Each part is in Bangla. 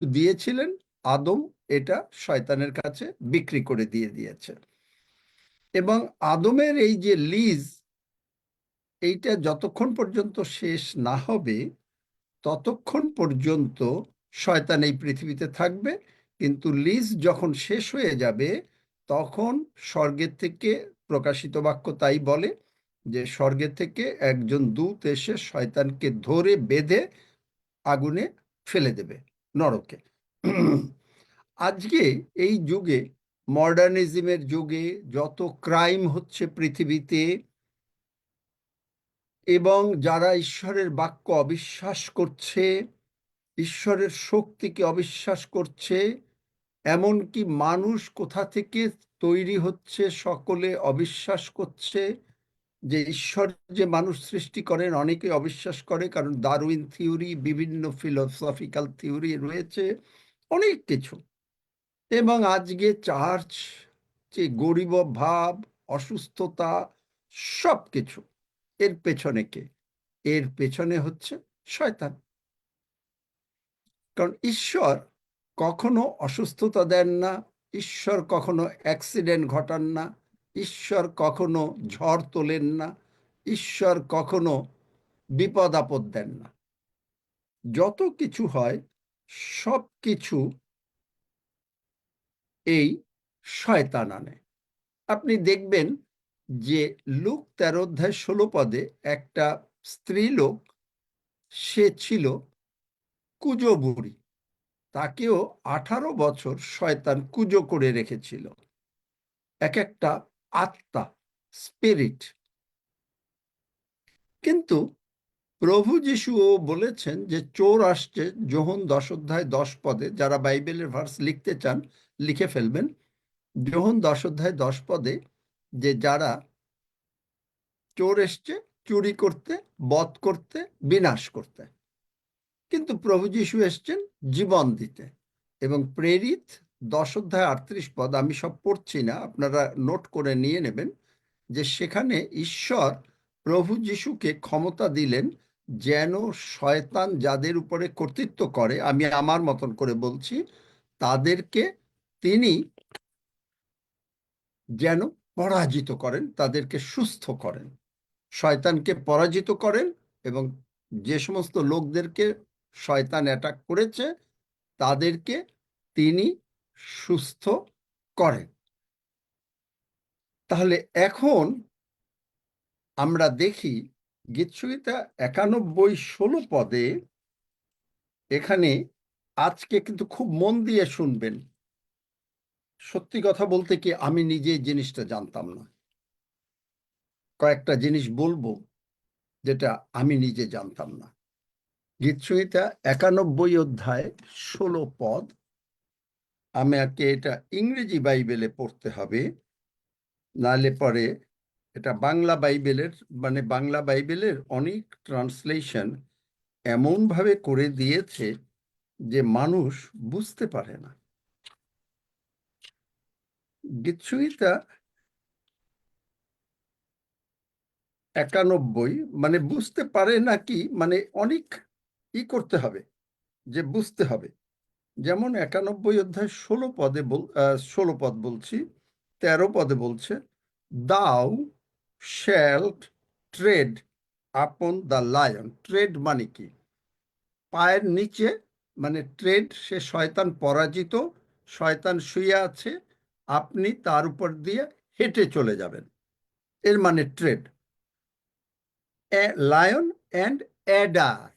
দিয়েছিলেন, আদম এটা শয়তানের কাছে বিক্রি করে দিয়েছে। এবং আদমের এই যে লিজ, এইটা যতক্ষণ পর্যন্ত শেষ না হবে ততক্ষণ পর্যন্ত শয়তান এই পৃথিবীতে থাকবে। কিন্তু লিজ যখন শেষ হয়ে যাবে তখন স্বর্গের থেকে, প্রকাশিত বাক্য তাই বলে যে স্বর্গের থেকে একজন দূত এসে শয়তানকে ধরে বেঁধে আগুনে ফেলে দেবে, নরকে। আজকে এই যুগে, মডার্নিজমের যুগে, যত ক্রাইম হচ্ছে পৃথিবীতে, এবং যারা ঈশ্বরের বাক্য অবিশ্বাস করছে, ঈশ্বরের শক্তিকে অবিশ্বাস করছে, এমনকি মানুষ কোথা থেকে তৈরি হচ্ছে সকলে অবিশ্বাস করছে, যে ঈশ্বর যে মানুষ সৃষ্টি করেন অনেকে অবিশ্বাস করে, কারণ ডারউইন থিওরি, বিভিন্ন ফিলোসফিক্যাল থিওরি রয়েছে, অনেক কিছু। এবং আজকে চার্চ, যে গরিব ভাব, অসুস্থতা, সব কিছু, এর পেছনে কে? এর পেছনে হচ্ছে শয়তান। কারণ ঈশ্বর কখনো অসুস্থতা দেন না, ঈশ্বর কখনো অ্যাক্সিডেন্ট ঘটান না, ঈশ্বর কখনো ঝড় তোলেন না, ঈশ্বর কখনো বিপদ আপদ দেন না। যত কিছু হয় সব কিছু এই শয়তান আনে। আপনি দেখবেন যে লুক 13 অধ্যায় 16 পদে একটা স্ত্রী লোক, সে ছিল কুজো বুড়ি, তাকেও 18 বছর শয়তান কুজো করে রেখেছিল। এক একটা আত্মা, স্পিরিট। কিন্তু প্রভু যিশুও বলেছেন যে চোর আসছে, যোহন 10 অধ্যায় 10 পদে, যারা বাইবেলের ভার্স লিখতে চান লিখে ফেলবেন। যোহন 10 অধ্যায় 10 পদে, যে যারা চোর এসছে চুরি করতে, বধ করতে, বিনাশ করতে, কিন্তু প্রভু যিশু এসছেন জীবন দিতে। এবং প্রেরিত 10 অধ্যায় 38 পদ, আমি সব পড়ছি না, আপনারা নোট করে নিয়ে নেবেন, যে সেখানে ঈশ্বর প্রভু যিশুকে ক্ষমতা দিলেন যেন শয়তান যাদের উপরে কর্তৃত্ব করে, আমি আমার মতন করে বলছি, তাদেরকে তিনি যেন পরাজিত করেন, তাদেরকে সুস্থ করেন, শয়তানকে পরাজিত করেন। এবং যে সমস্ত লোকদেরকে শয়তান অ্যাটাক করেছে তাদেরকে তিনি সুস্থ করেন। তাহলে এখন আমরা দেখি গীতসংহিতা 91-16 পদে, এখানে আজকে কিন্তু খুব মন দিয়ে শুনবেন। সত্যি কথা বলতে কি, আমি নিজে এই জিনিসটা জানতাম না। কয়েকটা জিনিস বলবো যেটা আমি নিজে জানতাম না। গীতসংহিতা 91 অধ্যায় 16 পদ, আমাকে এটা ইংরেজি বাইবেলে পড়তে হবে, নাহলে পরে এটা বাংলা বাইবেলের, মানে বাংলা বাইবেলের অনেক ট্রান্সলেশন এমনভাবে করে দিয়েছে যে মানুষ বুঝতে পারে না। গীতসংহিতা 91, মানে বুঝতে পারে না কি, মানে অনেক করতে হবে, যে বুঝতে হবে। যেমন 91 অধ্যায় 16 পদে 16 পদ বলছি, 13 পদে বলছে, thou shalt tread upon the lion. Tread মানে কি? পায়ের নিচে, মানে ট্রেড, সে শয়তান পরাজিত, শয়তান শুয়ে আছে, আপনি তার উপর দিয়ে হেঁটে চলে যাবেন, এর মানে ট্রেড। লায়ন অ্যান্ড অ্যাডার,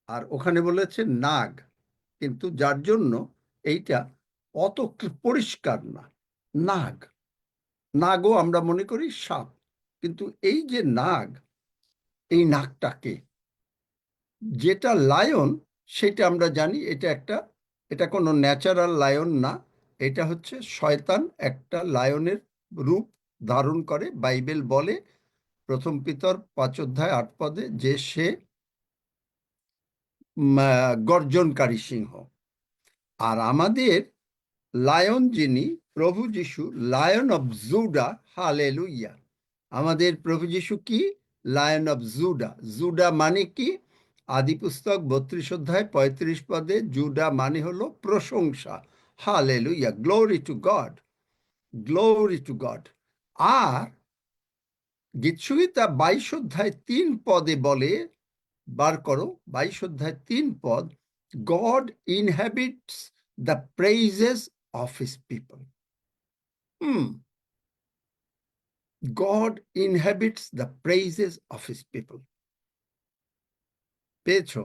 আর ওখানে বলেছে নাগ, কিন্তু যার জন্য এইটা অত পরিষ্কার না। নাগ, নাগও আমরা মনে করি সাপ, কিন্তু এই যে নাগ, এই নাগটাকে, যেটা লায়ন সেটা আমরা জানি এটা কোনো ন্যাচারাল লায়ন না, এটা হচ্ছে শয়তান একটা লায়নের রূপ ধারণ করে। বাইবেল বলে প্রথম পিতর 5 অধ্যায় 8 পদে যে সে গর্জনকারী সিংহ। আর আমাদের লায়ন যিনি, প্রভু যিশু, লায়ন অফ জুডা, হালেলুইয়া। আমাদের প্রভু যিশু কি? Lion of Judah. জুডা মানে কি? আদি পুস্তক 32 অধ্যায় 35 পদে জুডা মানে হলো প্রশংসা। Hallelujah, glory to God, glory to God. আর গীতসংহিতা 22 অধ্যায় 3 পদে বলে, বার করো 22 অধ্যায় 3 পদ, God inhabits the praises of his people. God inhabits the praises of his people. পেয়েছো?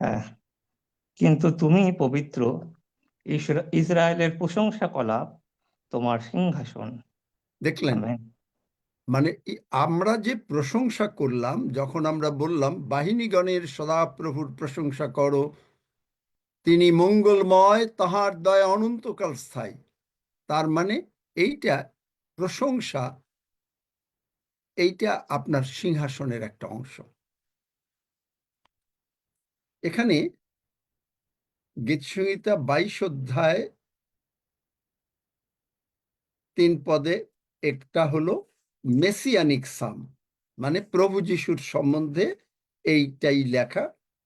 হ্যাঁ, কিন্তু তুমি পবিত্র, ইসরায়েলের প্রশংসা কলাপ তোমার সিংহাসন। দেখলেন? আমেন। মানে আমরা যে প্রশংসা করলাম, যখন আমরা বললাম বাহিনীগণের সদাপ্রভুর প্রশংসা করো, তিনি মঙ্গলময়, তাহার দয়া অনন্তকাল স্থায়ী, তার মানে এইটা প্রশংসা, এইটা আপনার সিংহাসনের একটা অংশ। এখানে গীতসংহিতা 22 অধ্যায় 3 পদে একটা হলো মেসিয়ানিক সাম, মানে প্রভু যিশুর সম্বন্ধে এইটাই লেখা।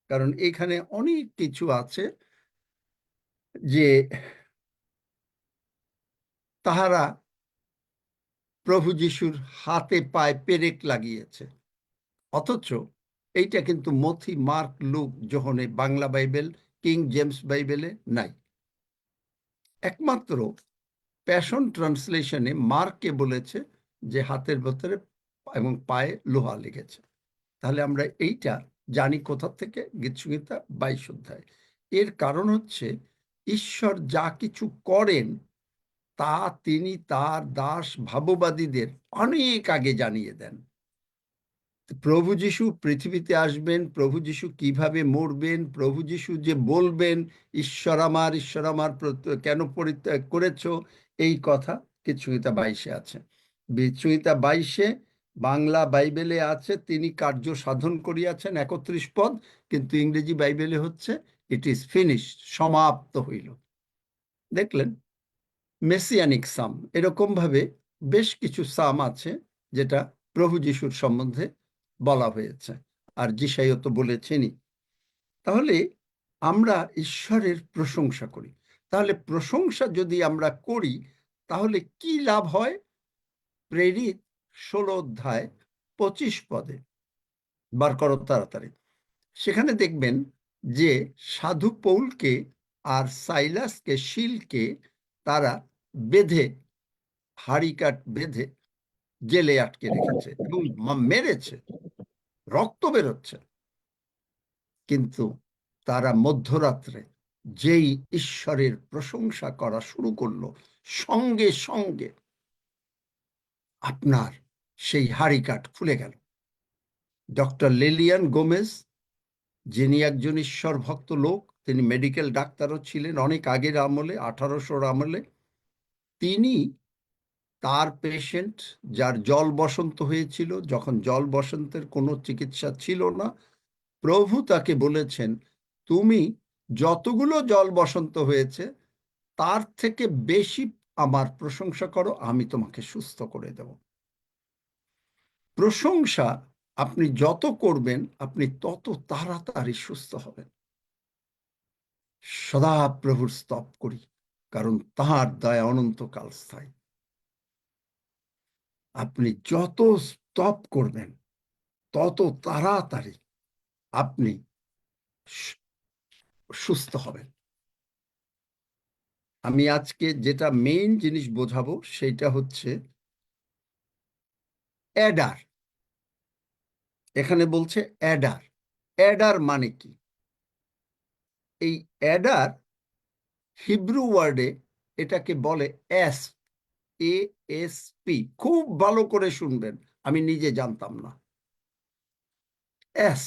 কারণ এখানে অনেক কিছু আছে যে তাহারা প্রভু যিশুর হাতে পায়ে পেরেক লাগিয়েছে, অথচ এইটা কিন্তু মথি, মার্ক, লুক, যোহনে, বাংলা বাইবেল, কিং জেমস বাইবেলে নাই। একমাত্র প্যাশন ট্রান্সলেশনে মার্কে বলেছে যে হাতের ভেতরে এবং পায়ে লোহা লেগেছে। তাহলে আমরা এইটা জানি কোথা থেকে? গীতসংহিতা 22 অধ্যায়। এর কারণ হচ্ছে ঈশ্বর যা কিছু করেন তা তিনি তার দাস ভাববাদীদের অনেক আগে জানিয়ে দেন। প্রভু যিশু পৃথিবীতে আসবেন, প্রভু যিশু কিভাবে মরবেন, প্রভু যিশু যে বলবেন ঈশ্বর আমার কেন পরিত্যাগ করেছ, এই কথা গীতসংহিতা 22 আছে। গীতসংহিতা 22 বাংলা বাইবেলে আছে তিনি কার্য সাধন করিয়াছেন 31 পদ, কিন্তু ইংরেজি বাইবেলে হচ্ছে ইট ইজ ফিনিশড, সমাপ্ত হইল। দেখলেন? মেসিয়ানিক সাম, এরকম ভাবে বেশ কিছু সাম আছে যেটা প্রভু যিশুর সম্বন্ধে বলা হয়েছে, আর যিশাইও তো বলেছেনই। তাহলে আমরা ঈশ্বরের প্রশংসা করি। তাহলে প্রশংসা যদি আমরা করি তাহলে কি লাভ হয়? প্রেরিত 16 অধ্যায় 25 পদে, বার করো তাড়াতাড়ি। সেখানে দেখবেন যে সাধু পৌলকে আর সাইলাসকে, শিলকে তারা বেঁধে, হাড়িকাঠ বেঁধে জেলে আটকে রেখেছে এবং মেরেছে, রক্ত বেরোচ্ছে। কিন্তু তারা মধ্যরাত্রে যেই ঈশ্বরের প্রশংসা করা শুরু করলো, সঙ্গে সঙ্গে আপনার সেই হাড়িকাঠ খুলে গেল। ডক্টর লিলিয়ান গোমেজ, যিনি একজন ঈশ্বর ভক্ত লোক, তিনি মেডিকেল ডাক্তারও ছিলেন অনেক আগের আমলে, 1800 আমলে, তিনি তার পেশেন্ট যার জল বসন্ত হয়েছিল, যখন জল বসন্তের কোনো চিকিৎসা ছিল না, প্রভু তাকে বলেছেন তুমি যতগুলো জল বসন্ত হয়েছে তার থেকে বেশি আমার প্রশংসা করো, আমি তোমাকে সুস্থ করে দেব। প্রশংসা আপনি যত করবেন আপনি তত তাড়াতাড়ি সুস্থ হবেন। সদা প্রভুর স্তব করি, কারণ তাহার দয়া অনন্তকাল স্থায়ী। আপনি যত স্তব করবেন তত তাড়াতাড়ি আপনি সুস্থ হবেন। আমি আজকে যেটা মেইন জিনিস বোঝাবো সেটা হচ্ছে অ্যাডার। এখানে বলছে অ্যাডার। অ্যাডার মানে কি? এই অ্যাডার হিব্রু ওয়ার্ডে এটাকে বলে এস, ASP। খুব ভালো করে শুনবেন, আমি নিজে জানতাম না। এস।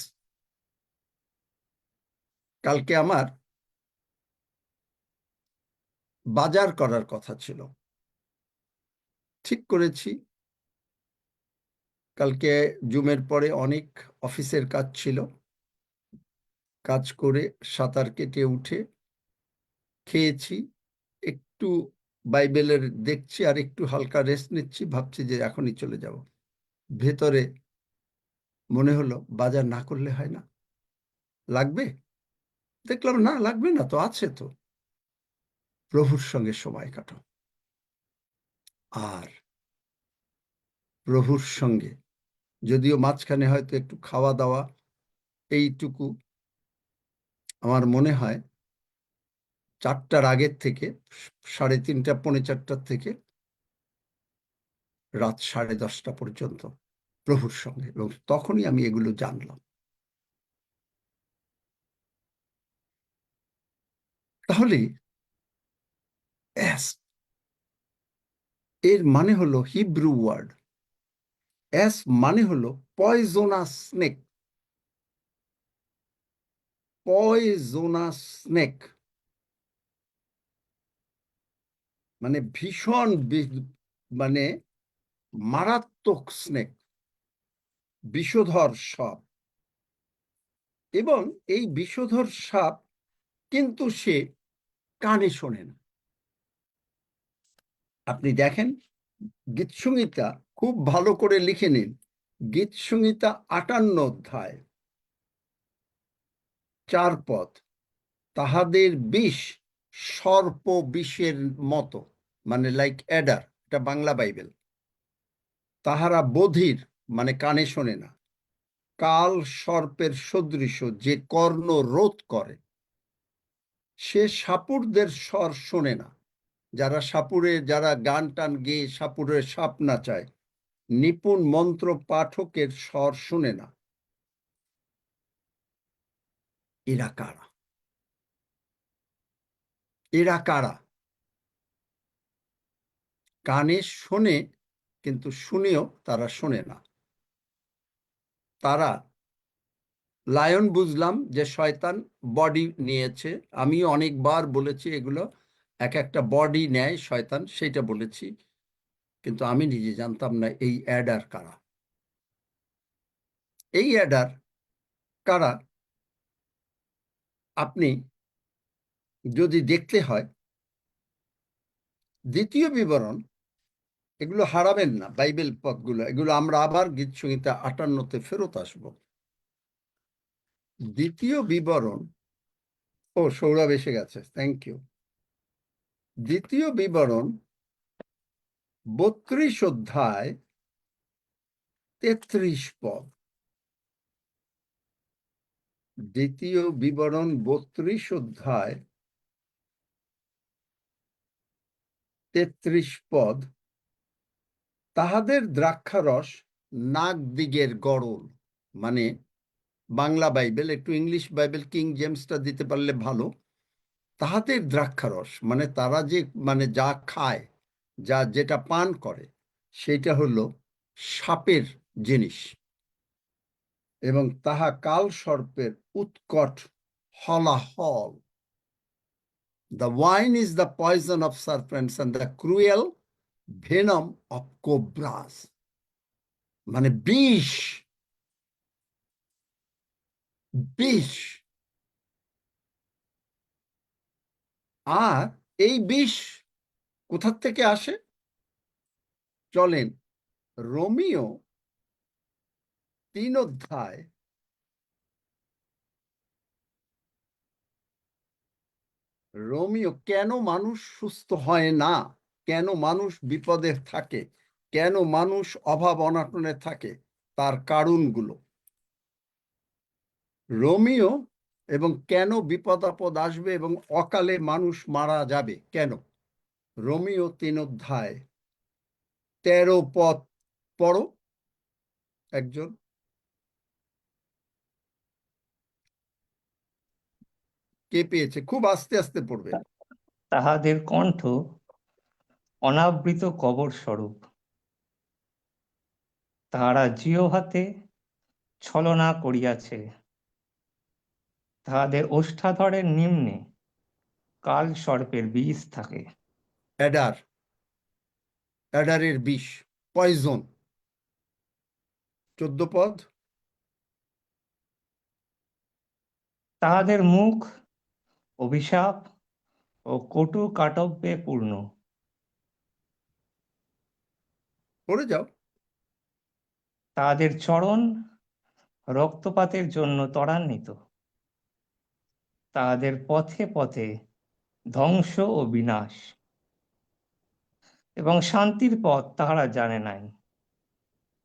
কালকে আমার বাজার করার কথা ছিল, ঠিক করেছি কালকে জুমের পরে অনেক অফিসের কাজ ছিল, কাজ করে সাঁতার কেটে উঠে খেয়েছি, একটু বাইবেলের দেখছি আর একটু হালকা রেস্ট নিচ্ছি, ভাবছি যে এখনই চলে যাব। ভেতরে মনে হলো বাজার না করলে হয় না, লাগবে? দেখলাম না, লাগবে না তো, আছে তো। প্রভুর সঙ্গে সময় কাটাও, আর প্রভুর সঙ্গে, যদিও মাঝখানে হয়তো একটু খাওয়া দাওয়া, এইটুকু আমার মনে হয় 4টার আগের থেকে, 3:30 4:45 থেকে রাত 10:30 পর্যন্ত প্রভুর সঙ্গে, এবং তখনই আমি এগুলো জানলাম। তাহলে অ্যাস এর মানে হলো হিব্রু ওয়ার্ড, অ্যাস মানে হলো পয়জোনাস স্নেক। পয়জোনাস স্নেক মানে ভীষণ মানে মারাত্মক স্নেক, বিষধর সাপ। এবং এই বিষধর সাপ কিন্তু সে কানে শোনে না। আপনি দেখেন গীতসংহিতা, খুব ভালো করে লিখে নিন, গীতসংহিতা 58 অধ্যায় 4 পদ, তাহাদের বিষ সর্প বিষের মতো, মানে লাইক অ্যাডার, এটা বাংলা বাইবেল। তাহারা বধির, মানে কানে শোনে না, কাল সর্পের সদৃশ, যে কর্ণ রোধ করে, সে সাপুড়দের স্বর শোনে না। যারা গান টান গেয়ে সাপুড়ের সাপ নাচায়, নিপুণ মন্ত্র পাঠকের স্বর শুনে না। এরা কারা? এরা কারা? কানে শোনে, কিন্তু শুনেও তারা শোনে না। তারা, লায়ন বুঝলাম যে শয়তান বডি নিয়েছে, আমি অনেকবার বলেছি এগুলো, এক একটা বডি নেয় শয়তান, সেটা বলেছি। কিন্তু আমি নিজে জানতাম না এই অ্যাডার কারা। এই অ্যাডার কারা আপনি যদি দেখতে হয়, দ্বিতীয় বিবরণ, এগুলো হারাবেন না, বাইবেল পদগুলো, এগুলো আমরা আবার গীতসংহিতা 58-তে ফেরত আসব। দ্বিতীয় বিবরণ, ও সৌরভ এসে গেছে, থ্যাংক ইউ। দ্বিতীয় বিবরণ 32 অধ্যায় 33 পদ। দ্বিতীয় বিবরণ 32 অধ্যায় 33 পদ, তাহাদের দ্রাক্ষারস নাক দিগের গড়ল, মানে বাংলা বাইবেল, একটু ইংলিশ বাইবেল কিং জেমসটা দিতে পারলে ভালো। তাহাদের দ্রাক্ষারস মানে তারা যে, মানে যা খায়, যেটা পান করে, সেটা হলো সাপের জিনিস, এবং তাহা কাল সর্পের উৎকট হলাহল। The wine is the poison of serpents and the cruel venom of cobras, মানে বিষ, বিষ। আর এই বিষ কোথার থেকে আসে? চলেন রোমিও 3 অধ্যায়, রোমিও, কেন মানুষ সুস্থ হয় না, কেন মানুষ বিপদে থাকে, কেন মানুষ অভাব অনটনে থাকে, তার কারণগুলো রোমিও, এবং কেন বিপদ আপদ আসবে এবং অকালে মানুষ মারা যাবে কেন। রোমিও 3 অধ্যায় 13 পদ পড়ো একজন। কে পেয়েছে? খুব আস্তে আস্তে পড়বেন। তাহাদের কণ্ঠ অনাবৃত কবর স্বরূপ, তাহারা জিহ্বাতে ছলনা করিয়াছে, তাহাদের ওষ্ঠাধরের নিম্নে কাল সর্পের বিষ থাকে। অ্যাডার, অ্যাডারের বিষ, পয়জন। 14 পদ, তাহাদের মুখ অভিশাপ ও কটু কাটব্যে পূর্ণ, পড়ে যাও। তাহাদের চরণ রক্তপাতের জন্য ত্বরান্বিত, তাহাদের পথে পথে ধ্বংস ও বিনাশ, এবং শান্তির পথ তাহারা জানে নাই।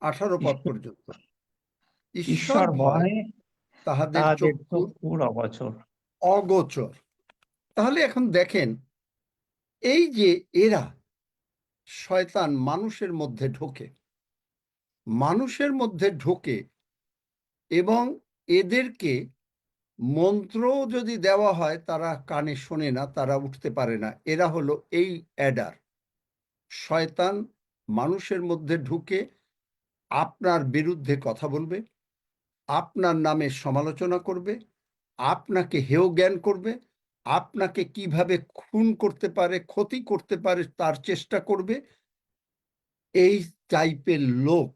18 পদ ঈশ্বর পর্যন্ত। ঈশ্বর ঈশ্বর ভয় ভয় তাহাদের তাহাদের চক্ষুর চক্ষুর অগোচর। অগোচর। তাহলে এখন দেখেন, এই যে এরা, শয়তান মানুষের মধ্যে ঢোকে, মানুষের মধ্যে ঢোকে, এবং এদেরকে মন্ত্র যদি দেওয়া হয় তারা কানে শোনে না, তারা উঠতে পারে না। এরা হলো এই অ্যাডার। শয়তান মানুষের মধ্যে ঢুকে আপনার বিরুদ্ধে কথা বলবে, আপনার নামে সমালোচনা করবে, আপনাকে হেয় জ্ঞান করবে, আপনাকে কিভাবে খুন করতে পারে, ক্ষতি করতে পারে তার চেষ্টা করবে। এই টাইপের লোক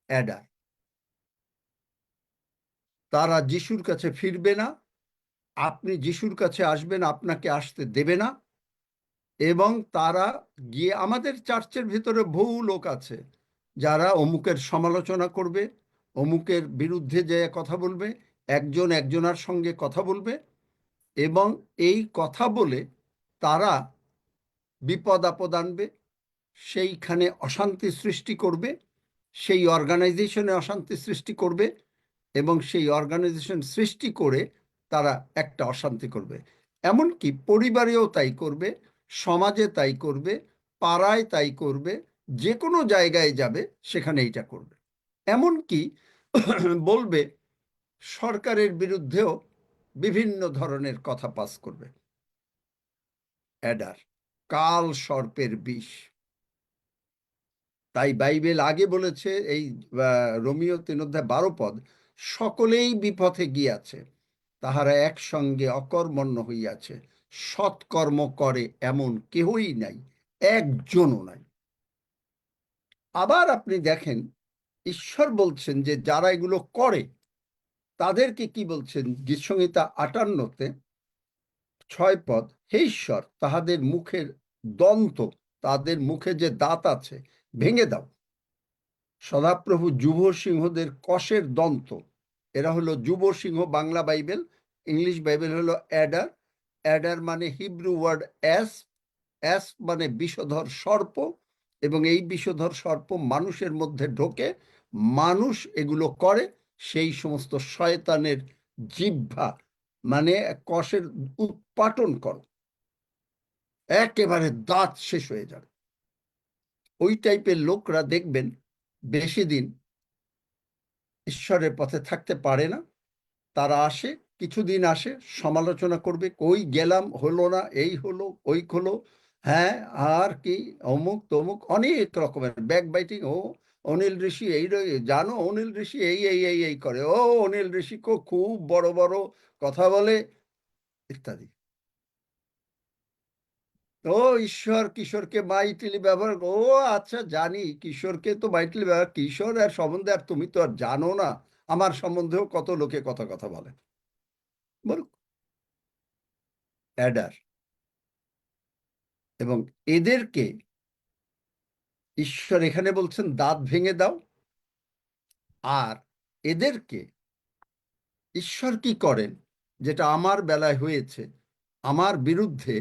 অ্যাডার। তারা যিশুর কাছে ফিরবে না, আপনি যিশুর কাছে আসবেন আপনাকে আসতে দেবে না। এবং তারা গিয়ে, আমাদের চার্চের ভিতরে বহু লোক আছে যারা অমুকের সমালোচনা করবে, অমুকের বিরুদ্ধে যে কথা বলবে, একজন একজনের সঙ্গে কথা বলবে, এবং এই কথা বলে তারা বিপদ আপদ আনবে, সেইখানে অশান্তি সৃষ্টি করবে, সেই অর্গানাইজেশনে অশান্তি সৃষ্টি করবে, এবং সেই অর্গানাইজেশন সৃষ্টি করে তারা একটা অশান্তি করবে। এমনকি পরিবারেও তাই করবে, সমাজে তাই করবে, পাড়ায় তাই করবে, যে কোনো জায়গায় যাবে সেখানে এইটা করবে। এমনকি বলবে সরকারের বিরুদ্ধেও বিভিন্ন ধরনের কথা পাস করবে। অ্যাডার কাল সর্পের বিষ। তাই বাইবেল আগে বলেছে, এই রোমীয় 3:12 সকলেই বিপথে গিয়াছে, তাহারা একসঙ্গে অকর্মণ্য হইয়াছে, সৎকর্ম করে এমন কেহই নাই, একজনও নাই। আবার আপনি দেখেন, ঈশ্বর বলছেন যে যারা এগুলো করে তাদেরকে কি বলছেন? গীতসংহিতা 58-তে 6 হে ঈশ্বর, তাহাদের মুখের দন্ত, তাদের মুখে যে দাঁত আছে ভেঙে দাও। সদাপ্রভু যুব সিংহদের কষের দন্ত। এরা হলো যুব সিংহ, বাংলা বাইবেল। ইংলিশ বাইবেল হলো অ্যাডার। অ্যাডার মানে হিব্রু ওয়ার্ড অ্যাস। অ্যাস মানে বিষধর সর্প, এবং এই বিষধর সর্প মানুষের মধ্যে ঢোকে, মানুষ এগুলো করে। সেই সমস্ত শয়তানের জিহ্বা মানে কষের উৎপাটন করো, একেবারে দাঁত শেষ হয়ে যাবে। ওই টাইপের লোকরা দেখবেন বেশি দিন ঈশ্বরের পথে থাকতে পারে না। তারা আসে, কিছুদিন আসে, সমালোচনা করবে, কই গেলাম, হলো না, এই হলো, ওই হলো, হ্যাঁ, আর কি, অমুক তমুক, অনেক রকমের ব্যাক বাইটিং। ও অনিল ঋষি এই জানো, অনিল ঋষি এই এই এই এই করে, ও অনিল ঋষি খুব বড় বড় কথা বলে, ইত্যাদি। ও ঈশ্বর কিশোরকে মাইটিলি ব্যবহার, ও আচ্ছা জানি, কিশোরকে তো মাইটিলি ব্যবহার, কিশোর আর সম্বন্ধে আর তুমি তো আর জানো না। আমার সম্বন্ধেও কত লোকে কথা কথা বলে, বল, অ্যাডার। এবং এদেরকে ঈশ্বর এখানে বলছেন দাঁত ভেঙে দাও। আর এদেরকে ঈশ্বর কি করেন, যেটা আমার বেলায় হয়েছে, আমার বিরুদ্ধে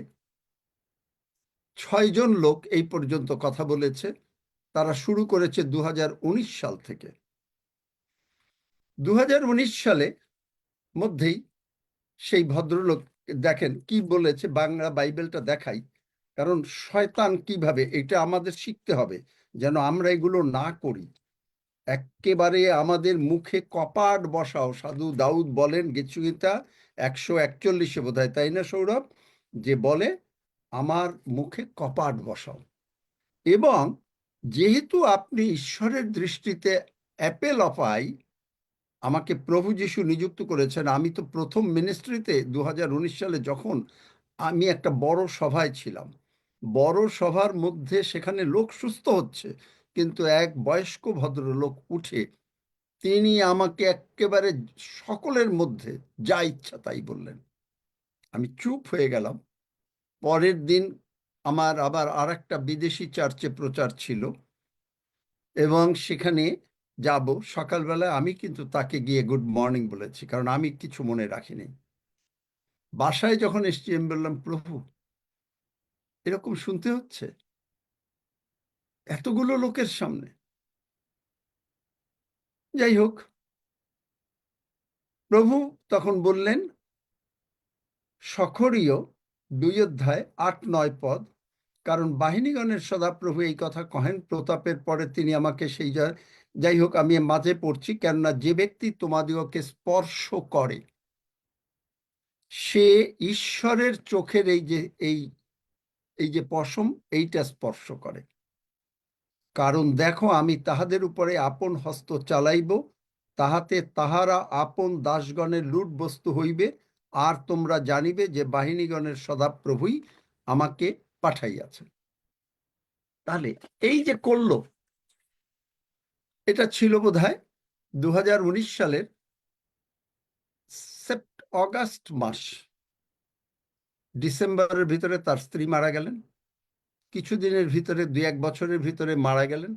6 জন লোক এই পর্যন্ত কথা বলেছে। তারা শুরু করেছে 2019 সাল থেকে। 2019 সালে মধ্যেই সেই ভদ্রলোক, দেখেন কি বলেছে, বাংলা বাইবেলটা দেখাই, কারণ শয়তান কিভাবে, এটা আমাদের শিখতে হবে যেন আমরা এগুলো না করি। একেবারে আমাদের মুখে কপাট বসাও। সাধু দাউদ বলেন গীতসংহিতা 141 বোধ হয়, তাই না সৌরভ, যে বলে আমার মুখে কপাট বসাও। এবং যেহেতু আপনি ঈশ্বরের দৃষ্টিতে অ্যাপেল অফ আই, আমাকে প্রভু যিশু নিযুক্ত করেছেন। আমি তো প্রথম মিনিস্ট্রিতে 2019 সালে যখন আমি একটা বড় সভায় ছিলাম, বড় সভার মধ্যে সেখানে লোক সুস্থ হচ্ছে, কিন্তু এক বয়স্ক ভদ্রলোক উঠে তিনি আমাকে একেবারে সকলের মধ্যে যা ইচ্ছা তাই বললেন। আমি চুপ হয়ে গেলাম। পরের দিন আমার আবার আর একটা বিদেশি চার্চে প্রচার ছিল, এবং সেখানে যাব সকালবেলা, আমি কিন্তু তাকে গিয়ে গুড মর্নিং বলেছি, কারণ আমি কিছু মনে রাখিনি। বাসায় যখন এসছি আমি বললাম, প্রভু এরকম শুনতে হচ্ছে এতগুলো লোকের সামনে। যাই হোক, প্রভু তখন বললেন, সখরীয় 2 অধ্যায় 8-9 পদ, কারণ বাহিনীগণের সদাপ্রভু এই কথা কহেন, প্রতাপের পরে তিনি আমাকে সেই যাই হোক, আমি মাঝে পড়ছি, কেননা যে ব্যক্তি তোমাদিগকে স্পর্শ করে সে ঈশ্বরের চোখের এই এই যে পশম, এইটা স্পর্শ করে। কারণ দেখো, আমি তাহাদের উপরে আপন হস্ত চালাইব, তাহাতে তাহারা আপন দাসগণের লুট বস্তু হইবে, আর তোমরা জানিবে যে বাহিনীগণের সদাপ্রভুই আমাকে পাঠাইয়াছে। তাহলে এই যে করলো, এটা ছিল বোধহয় 2019 সালের অগাস্ট মাস। ডিসেম্বরের ভিতরে তার স্ত্রী মারা গেলেন, কিছুদিনের ভিতরে 2-1 বছরের ভিতরে মারা গেলেন।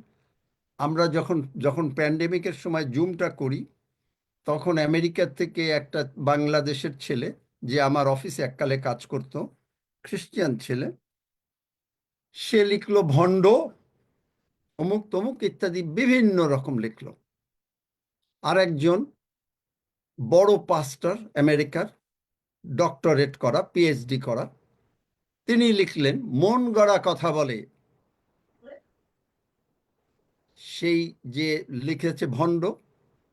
আমরা যখন যখন প্যান্ডেমিকের সময় জুমটা করি, তখন আমেরিকা থেকে একটা বাংলাদেশের ছেলে, যে আমার অফিসে এককালে কাজ করত, খ্রিস্টিয়ান ছেলে, সে লিখলো ভণ্ড অমুক তমুক ইত্যাদি বিভিন্ন রকম লিখলো। আর একজন বড় পাস্টার, আমেরিকার, ডক্টরেট করা, পিএইচডি করা, তিনি লিখলেন মন গড়া কথা বলে। সেই যে লিখেছে ভণ্ড,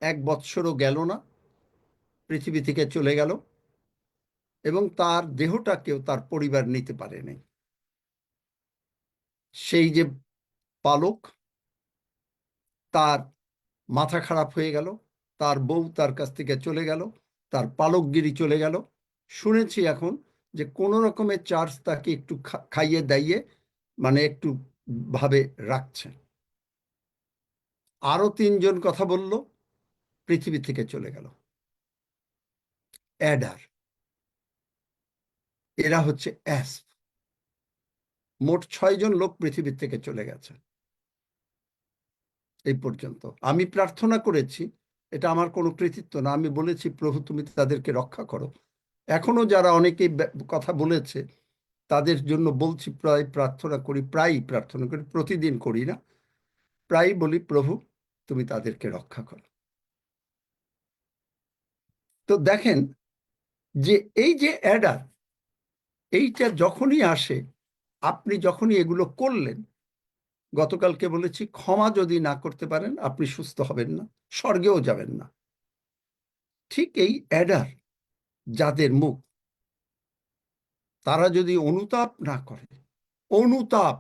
1 বৎসরও গেল না, পৃথিবী থেকে চলে গেল, এবং তার দেহটাকেও তার পরিবার নিতে পারেনি। সেই যে পালক, তার মাথা খারাপ হয়ে গেল, তার বউ তার কাছ থেকে চলে গেল, তার পালকগিরি চলে গেল। শুনেছি এখন যে কোনো রকমের চার্জ তাকে একটু খাইয়ে দাইয়ে, মানে একটু ভাবে রাখছে। আরো 3 জন কথা বলল, পৃথিবী থেকে চলে গেল। অ্যাডার, এরা হচ্ছে অ্যাসপ। মোট 6 জন লোক পৃথিবীর থেকে চলে গেছে এই পর্যন্ত। আমি প্রার্থনা করেছি, এটা আমার কোনো কৃতিত্ব না, আমি বলেছি প্রভু তুমি তাদেরকে রক্ষা করো। এখনো যারা অনেকেই কথা বলেছে তাদের জন্য বলছি, প্রায়ই প্রার্থনা করি, প্রতিদিন করি না, প্রায়ই বলি প্রভু তুমি তাদেরকে রক্ষা করো। তো দেখেন যে এই যে অ্যাডার, এইটা যখনই আসে, আপনি যখনই এগুলো করলেন, গতকালকে বলেছি ক্ষমা যদি না করতে পারেন আপনি সুস্থ হবেন না, স্বর্গেও যাবেন না। ঠিক এই অ্যাডার যাদের মুখ, তারা যদি অনুতাপ না করে, অনুতাপ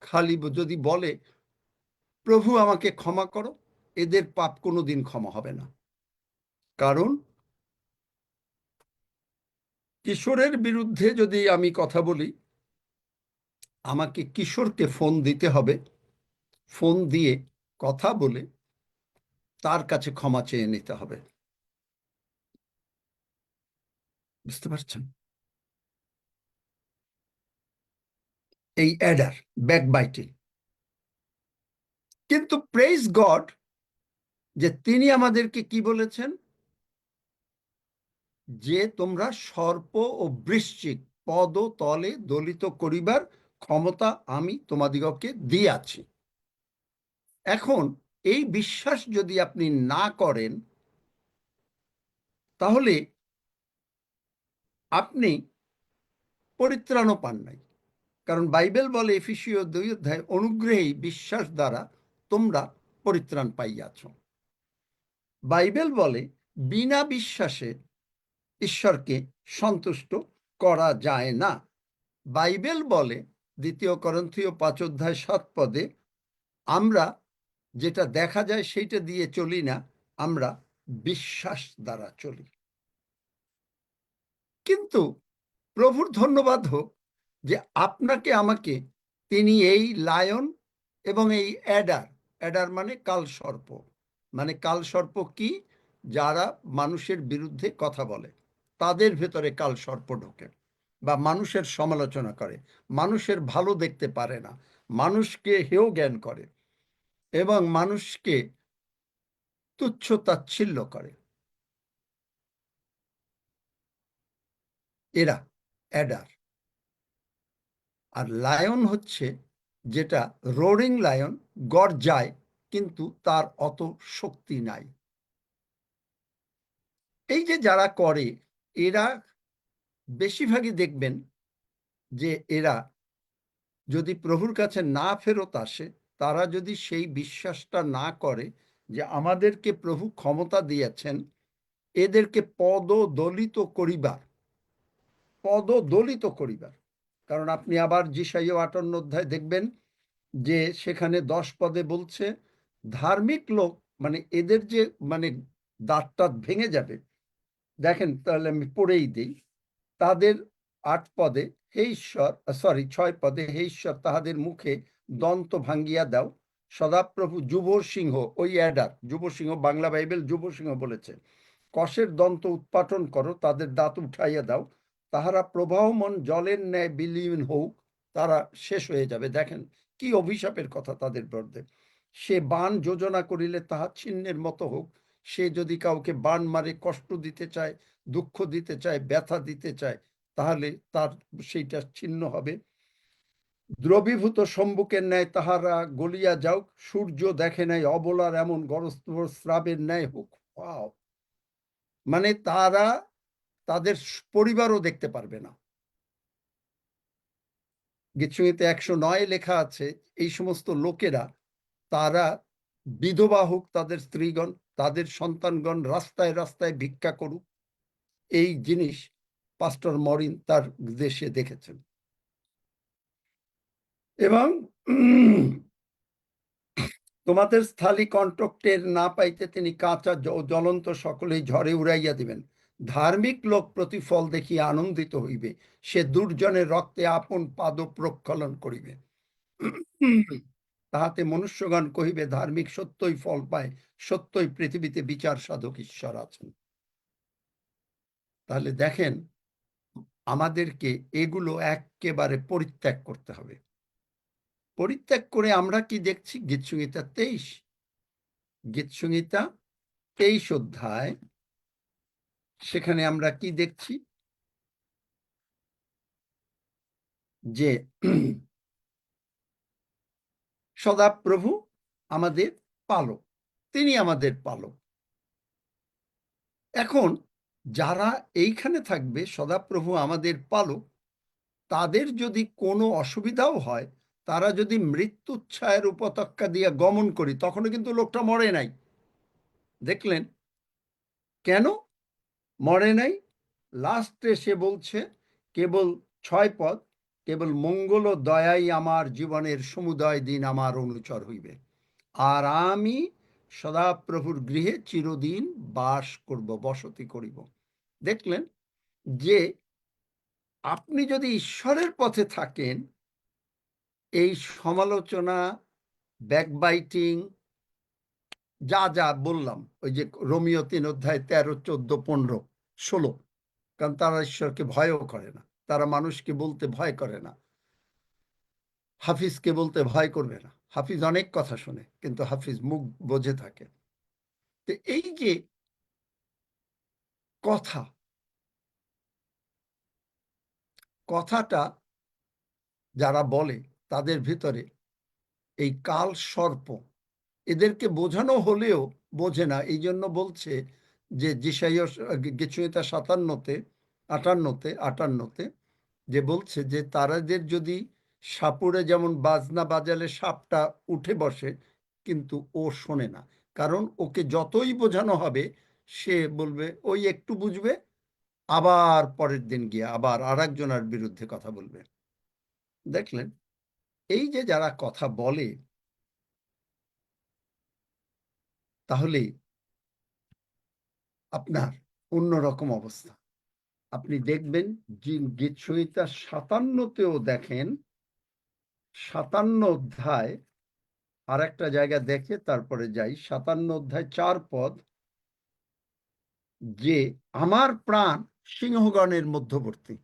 খালি যদি বলে প্রভু আমাকে ক্ষমা করো, এদের পাপ কোনোদিন ক্ষমা হবে না। কারণ কিশোরের বিরুদ্ধে যদি আমি কথা বলি, আমাকে কিশোরকে ফোন দিতে হবে, ফোন দিয়ে কথা বলে তার কাছে ক্ষমা চেয়ে নিতে হবে। বুঝতে পারছেন? এই অ্যাডার, ব্যাকবাইটিং। কিন্তু প্রেইজ গড যে তিনি আমাদেরকে কি বলেছেন, যে তোমরা সর্প ও বৃশ্চিক পদ তলে দলিত করিবার ক্ষমতা আমি তোমাদিগকে দিয়াছি। এখন এই বিশ্বাস যদি আপনি না করেন, তাহলে আপনি পরিত্রাণও পান নাই। কারণ বাইবেল বলে এফেসীয় 2 অধ্যায়, অনুগ্রহেই বিশ্বাস দ্বারা তোমরা পরিত্রাণ পাইয়াছ। বাইবেল বলে বিনা বিশ্বাসে ঈশ্বরকে সন্তুষ্ট করা যায় না। বাইবেল বলে 2 — কিন্তু প্রভুর ধন্যবাদ হোক যে আপনাকে আমাকে তিনি এই লায়ন এবং এই অ্যাডার, অ্যাডার মানে কালসর্প, মানে কালসর্প কি, যারা মানুষের বিরুদ্ধে কথা বলে, তাদের ভেতরে কালসর্প ঢোকে, বা মানুষের সমালোচনা করে, মানুষের ভালো দেখতে পারে না, মানুষকে হেয় জ্ঞান করে এবং মানুষকে তুচ্ছ তাচ্ছিল্য করে। এরা অ্যাডার। আর লায়ন হচ্ছে যেটা রোরিং লায়ন, গর্জায় কিন্তু তার অত শক্তি নাই। এই যে যারা করে এরা বেশিরভাগই দেখবেন যে এরা যদি প্রভুর কাছে না ফেরত আসে, তারা যদি সেই বিশ্বাসটা না করে যে আমাদেরকে প্রভু ক্ষমতা দিয়েছেন এদেরকে পদদলিত করিবার, কারণ আপনি আবার যিশাইয়া 58 অধ্যায় দেখবেন যে সেখানে 10 পদে বলছে ধার্মিক লোক, মানে এদের যে মানে দাঁতটা ভেঙে যাবে। দেখেন তাহলে আমি পড়েই দিই, তাদের 8 পদে, হে ঈশ্বর, 6 পদে, হে ঈশ্বর তাহাদের মুখে দন্ত ভাঙ্গিয়া দাও, সদাপ্রভু যুব সিংহ, ওই অ্যাডার যুব সিংহ, বাংলা বাইবেল যুব সিংহ বলেছে, কষের দন্ত উৎপাটন করো, তাদের দাঁত উঠাইয়া দাও, তাহারা প্রবাহমান জলের ন্যায় বিলীন হোক, তারা শেষ হয়ে যাবে। দেখেন কি অভিশাপের কথা তাদের বিরুদ্ধে। সে বাণ যোজনা করিলে তাহা ছিন্নের মতো হোক। সে যদি কাউকে বাণ মারে, কষ্ট দিতে চায়, দুঃখ দিতে চায়, ব্যথা দিতে চায়, তাহলে তার সেইটা ছিন্ন হবে। দ্রবীভূত সম্মুখের ন্যায় তাহারা গলিয়া যাও, সূর্য দেখে নাই অবলার এমন গরস্রাবের ন্যায় হোক। ওয়াও! মানে তারা তাদের পরিবারও দেখতে পারবে না। গীতসংহিতা 109 লেখা আছে এই সমস্ত লোকেরা, তারা বিধবা হোক তাদের স্ত্রীগণ, তাদের সন্তানগণ রাস্তায় রাস্তায় ভিক্ষা করুক। এই জিনিস পাস্টর মরিন তার দেশে দেখেছেন। এবং তোমাদের স্থলী কণ্টকের না পাইতে তিনি কাঁচা জ্বলন্ত সকলেই ঝড়ে উড়াইয়া দিবেন। ধার্মিক লোক প্রতিফল দেখিয়া আনন্দিত হইবে, সে দুর্জনের রক্তে আপন পাদ প্রক্ষালন করিবে। তাহাতে মনুষ্যগণ কহিবে ধার্মিক সত্যই ফল পায়, সত্যই পৃথিবীতে বিচার সাধক ঈশ্বর আছেন। তাহলে দেখেন আমাদেরকে এগুলো একেবারে পরিত্যাগ করতে হবে। পরিত্যাগ করে আমরা কি দেখছি? গীতসংহিতা 23 অধ্যায়, সেখানে আমরা কি দেখছি? যে সদাপ্রভু আমাদের পালক, তিনি আমাদের পালক। এখন যারা এইখানে থাকবে সদাপ্রভু আমাদের পালক, তাদের যদি কোনো অসুবিধাও হয়, তারা যদি মৃত্যুর ছায়ের উপত্যকা দিয়ে গমন করি, তখনও কিন্তু লোকটা মরে নাই। দেখলেন কেন মরে নাই? লাস্টে সে বলছে কেবল 6 পদ, কেবল মঙ্গল ও দয়াই আমার জীবনের সমুদয় দিন আমার অনুচর হইবে, আর আমি সদাপ্রভুর গৃহে চিরদিন বাস করব, বসতি করিব। দেখলেন যে আপনি যদি ঈশ্বরের পথে থাকেন, এই সমালোচনা, ব্যাকবাইটিং, যা যা বললাম, ওই যে রোমিও 3 অধ্যায় 13, 14, 15, 16, কারণ তারা ঈশ্বরকে ভয়ও করে না, তারা মানুষকে বলতে ভয় করে না, হাফিজকে বলতে ভয় করবে না। হাফিজ অনেক কথা শোনে, কিন্তু হাফিজ মুখ বোঝে থাকে। তো এই যে কথাটা যারা বলে, তাদের ভিতরে এই কাল সর্প, এদেরকে বোঝানো হলেও বোঝে না। এই জন্য বলছে যে যিশাইয়া গীতসংহিতা 57-তে, 58-তে যে বলছে যে তারাদের যদি সাপুড়ে যেমন বাজনা বাজালে সাপটা উঠে বসে, কিন্তু ও শোনে না, কারণ ওকে যতই বোঝানো হবে সে বলবে, ওই একটু বুঝবে, আবার পরের দিন গিয়ে আবার আরেকজনের বিরুদ্ধে কথা বলবে। দেখলেন এই যে যারা কথা বলে, তাহলে আপনার অন্যরকম অবস্থা। আপনি দেখবেন যে গীতসংহিতা 57-তেও দেখেন, 57 অধ্যায়, আর একটা জায়গা দেখে তারপরে যাই, 57 অধ্যায় 4 পদ, যে আমার প্রাণ সিংহগণের মধ্যবর্তী।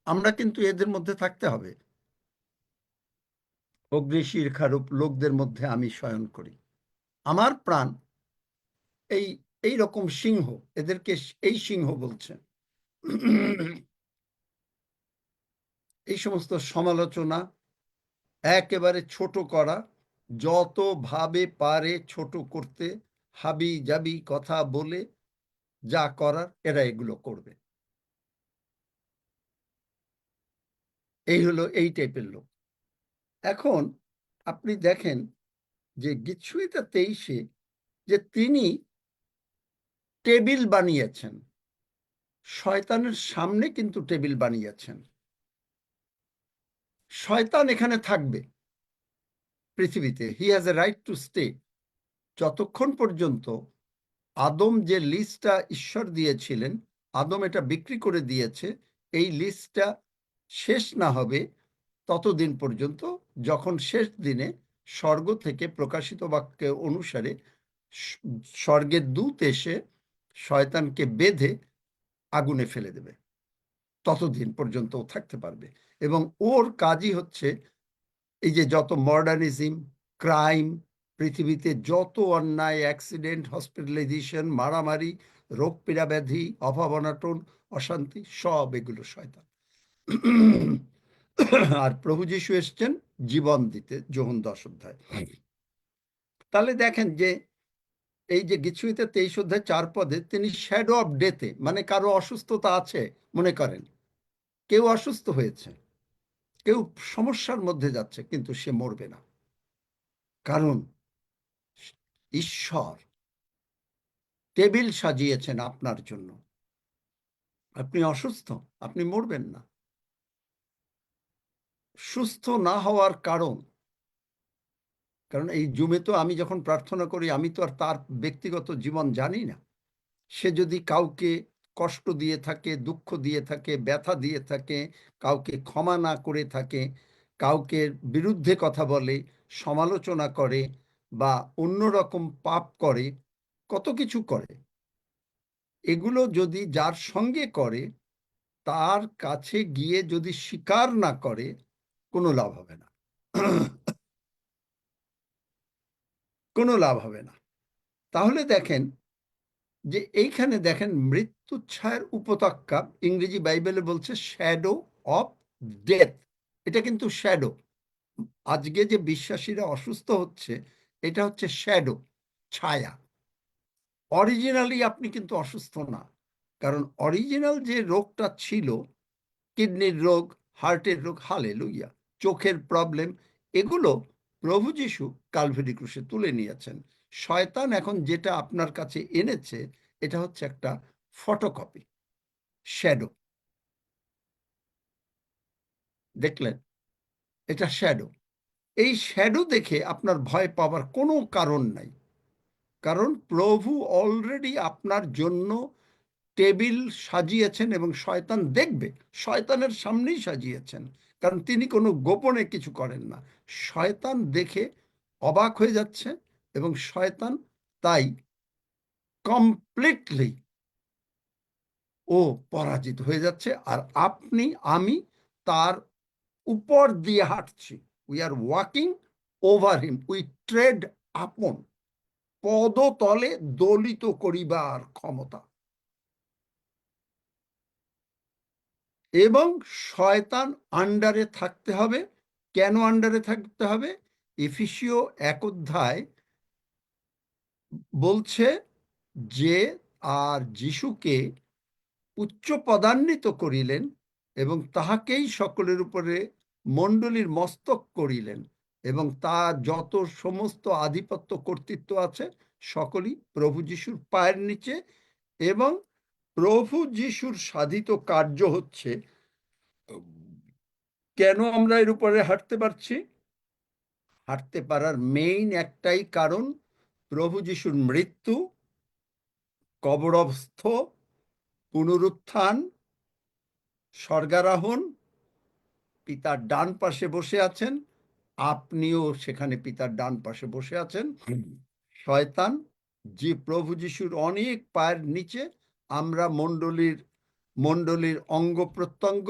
আমরা কিন্তু এদের মধ্যে থাকতে হবে। অগ্নিশীর্ষারূপ লোকদের মধ্যে আমি শয়ন করি। আমার প্রাণ এই রকম সিংহ, এদেরকে এই সিংহ বলছেন। এই সমস্ত সমালোচনা, একেবারে ছোট করা, যতভাবে পারে ছোট করতে হাবি জাবি কথা বলে যা করার এরা এগুলো করবে। এই হলো এই টাইপের লোক। এখন আপনি দেখেন যে গীতসংহিতা 23-এ যে তিনি টেবিল বানিয়েছেন, শয়তানের সামনে কিন্তু টেবিল বানিয়েছেন। শয়তান এখানে থাকবে পৃথিবীতে, he has a right to stay, যতক্ষণ পর্যন্ত আদম যে লিস্টটা ঈশ্বর দিয়েছিলেন, আদম এটা বিক্রি করে দিয়েছে, এই লিস্টটা শেষ না হবে ততদিন পর্যন্ত, যখন শেষ দিনে স্বর্গ থেকে প্রকাশিত বাক্য অনুসারে স্বর্গের দূত এসে শয়তানকে বেঁধে আগুনে ফেলে দেবে, ততদিন পর্যন্ত ও থাকতে পারবে। এবং ওর কাজই হচ্ছে এই যে যত মডার্নিজম, ক্রাইম, পৃথিবীতে যত অন্যায়, অ্যাক্সিডেন্ট, হসপিটালাইজেশন, মারামারি, রোগ পীড়া ব্যাধি, অভাব অনাটন, অশান্তি, সব এগুলো শয়তান। আর প্রভু যীশু এসছেন জীবন দিতে, যোহন 10 অধ্যায়। তাহলে দেখেন যে এই যে গীতসংহিতা 23 অধ্যায় 4 পদে তিনি শ্যাডো অফ ডেথে, মানে কারো অসুস্থতা আছে মনে করেন, কেউ অসুস্থ হয়েছে, কেউ সমস্যার মধ্যে যাচ্ছে, কিন্তু সে মরবে না, কারণ ঈশ্বর টেবিল সাজিয়েছেন আপনার জন্য। আপনি অসুস্থ, আপনি মরবেন না। সুস্থ না হওয়ার কারণ, কারণ এই জুমে তো আমি যখন প্রার্থনা করি, আমি তো আর তার ব্যক্তিগত জীবন জানি না। সে যদি কাউকে কষ্ট দিয়ে থাকে, দুঃখ দিয়ে থাকে, ব্যথা দিয়ে থাকে, কাউকে ক্ষমা না করে থাকে, কাউকে বিরুদ্ধে কথা বলে, সমালোচনা করে, বা অন্যরকম পাপ করে, কত কিছু করে, এগুলো যদি যার সঙ্গে করে, তার কাছে গিয়ে যদি স্বীকার না করে, কোনো লাভ হবে না। কোনো লাভ হবে না। তাহলে দেখেন যে এইখানে দেখেন মৃত্যুর ছায়ার উপত্যকা, ইংরেজি বাইবেলে বলছে শ্যাডো অফ ডেথ। এটা কিন্তু শ্যাডো। আজকে যে বিশ্বাসীরা অসুস্থ হচ্ছে, এটা হচ্ছে শ্যাডো, ছায়া। অরিজিনালি আপনি কিন্তু অসুস্থ না, কারণ অরিজিনাল যে রোগটা ছিল, কিডনির রোগ, হার্টের রোগ, হালেলুইয়া, চোখের প্রবলেম, এগুলো প্রভু যীশু কালভারি ক্রুশে তুলে নিয়েছেন। শয়তান এখন যেটা আপনার কাছে এনেছে, এটা হচ্ছে একটা ফটোকপি, শ্যাডো। দেখলেন, এটা শ্যাডো। এই শ্যাডো দেখে আপনার ভয় পাওয়ার কোনো কারণ নাই, কারণ প্রভু অলরেডি আপনার জন্য টেবিল সাজিয়েছেন, এবং শয়তান দেখবে, শয়তানের সামনেই সাজিয়েছেন, কারণ তিনি কোনো গোপনে কিছু করেন না। শয়তান দেখে অবাক হয়ে যাচ্ছে, এবং শয়তান তাই কমপ্লিটলি ও পরাজিত হয়ে যাচ্ছে। আর আপনি, আমি তার উপর দিয়ে হাঁটছি, we are walking over him, we trade আপন, পদতলে দলিত করিবার ক্ষমতা। এবং শয়তান আন্ডারে থাকতে হবে। কেন আন্ডারে থাকতে হবে? এফেসীয় 1 অধ্যায় বলছে যে, আর যিশুকে উচ্চ পদান্বিত করিলেন, এবং তাহাকেই সকলের উপরে মণ্ডলীর মস্তক করিলেন, এবং তার যত সমস্ত আধিপত্য কর্তৃত্ব আছে, সকলই প্রভু যিশুর পায়ের নিচে। এবং প্রভু যিশুর সাধিত কার্য হচ্ছে, কেন আমরা এর উপরে হাঁটতে পারছি? হাঁটতে পারার মেইন একটাই কারণ, প্রভু যিশুর মৃত্যু, কবরস্থ, পুনরুত্থান, স্বর্গারোহণ, পিতার ডান পাশে বসে আছেন, আপনিও সেখানে পিতার ডান পাশে বসে আছেন। শয়তান যে প্রভু যিশুর অনেক পায়ের নিচে, আমরা মণ্ডলীর অঙ্গ প্রত্যঙ্গ,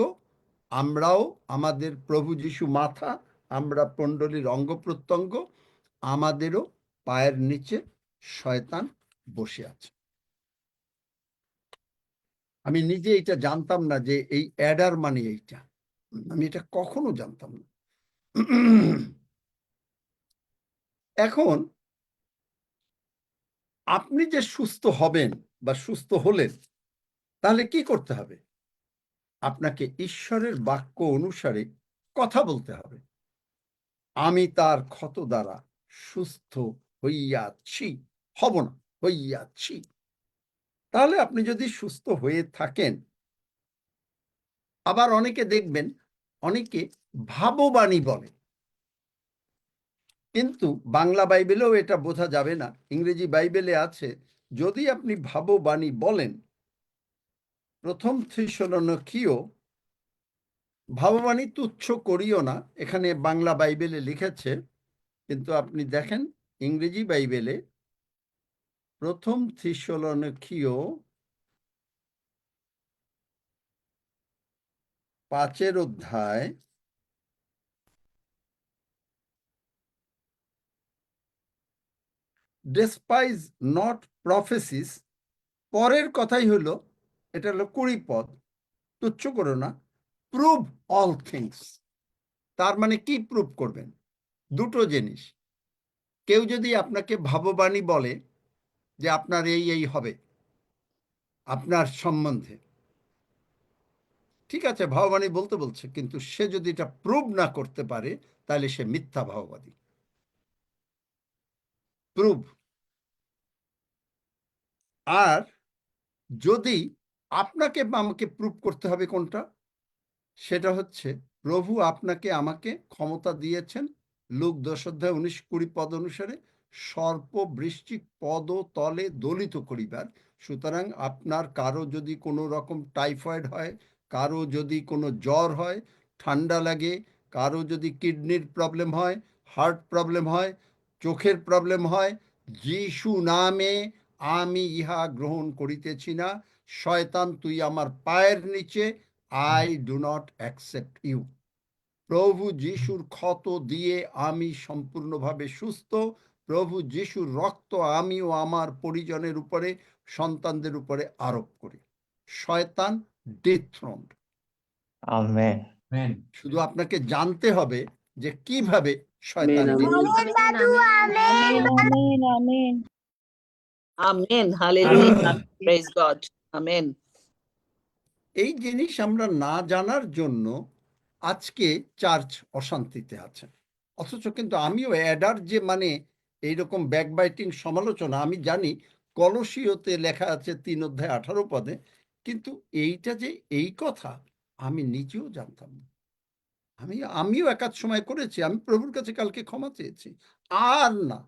আমরাও, আমাদের প্রভু যিশু মাথা, আমরা মণ্ডলীর অঙ্গ প্রত্যঙ্গ, আমাদেরও পায়ের নিচে শয়তান বসে আছে। আমি নিজে এটা জানতাম না যে এই অ্যাডার মানে এইটা। আমি এটা কখনো জানতাম না। এখন আপনি যে সুস্থ হবেন বা সুস্থ হলেন, তাহলে কি করতে হবে? আপনাকে ঈশ্বরের বাক্য অনুসারে কথা বলতে হবে। আমি তার ক্ষত দ্বারা সুস্থ হইয়াছি, হব না, হইয়াছি। তাহলে আপনি যদি সুস্থ হয়ে থাকেন, আবার অনেকে দেখবেন, অনেকে ভাববাণী বলে, কিন্তু বাংলা বাইবেলেও এটা বোঝা যাবে না, ইংরেজি বাইবেলে আছে, যদি আপনি ভাববাণী বলেন, প্রথম থেসলোনিকীয়, ভাববাণী তুচ্ছ করিও না, এখানে বাংলা বাইবেলে লিখেছে, কিন্তু আপনি দেখেন ইংরেজি বাইবেলে প্রথম থেসলোনিকীয় 5 অধ্যায় 'despise not prophecies', পরের কথাই হলো, এটা হলো 20 পদ, তুচ্ছ করো না, প্রুভ অল থিংস। তার মানে কি প্রুভ করবেন? দুটো জিনিস। কেউ যদি আপনাকে ভাববাণী বলে যে আপনার এই এই হবে আপনার সম্বন্ধে, ঠিক আছে, ভাববাণী বলতে বলছে, কিন্তু সে যদি এটা প্রুভ না করতে পারে, তাহলে সে মিথ্যা ভাববাদী। প্রুভ। আর যদি আপনাকে বা আমাকে প্রুভ করতে হবে কোনটা, সেটা হচ্ছে প্রভু আপনাকে আমাকে ক্ষমতা দিয়েছেন, লূক 10 অধ্যায় 19-20 পদ অনুসারে, সর্প বৃশ্চিক পদ তলে দলিত করিবার। সুতরাং আপনার কারো যদি কোনো রকম টাইফয়েড হয়, কারো যদি কোনো জ্বর হয়, ঠান্ডা লাগে, কারো যদি কিডনির প্রবলেম হয়, হার্ট প্রবলেম হয়, চোখের প্রবলেম হয়, যিশু নামে আমি ইহা গ্রহণ করিতেছি না, শয়তান তুই আমার পায়ের নিচে, I do not accept you. প্রভু যিশুর ক্ষত দিয়ে আমি সম্পূর্ণভাবে সুস্থ, প্রভু যিশুর রক্ত আমি ও আমার পরিজনের উপরে, সন্তানদের উপরে আরোপ করি। শয়তান ডিথ্রোনড। আমেন। শুধু আপনাকে জানতে হবে যে কিভাবে শয়তান Amen. ডিথ্রোনড। Amen. Amen. Amen. Hallelujah. Praise God. Amen. এই জিনিস আমরা না জানার জন্য আজকে চার্চ অশান্তিতে আছে। অথচ কিন্তু আমিও অ্যাডার যে মানে এইরকম ব্যাকবাইটিং সমালোচনা আমি জানি, কলসীয়তে লেখা আছে 3 অধ্যায় 18 পদে, কিন্তু এইটা যে এই কথা আমি নিজেও জানতাম না। আমিও একাধ সময় করেছি, আমি প্রভুর কাছে কালকে ক্ষমা চেয়েছি, আর না,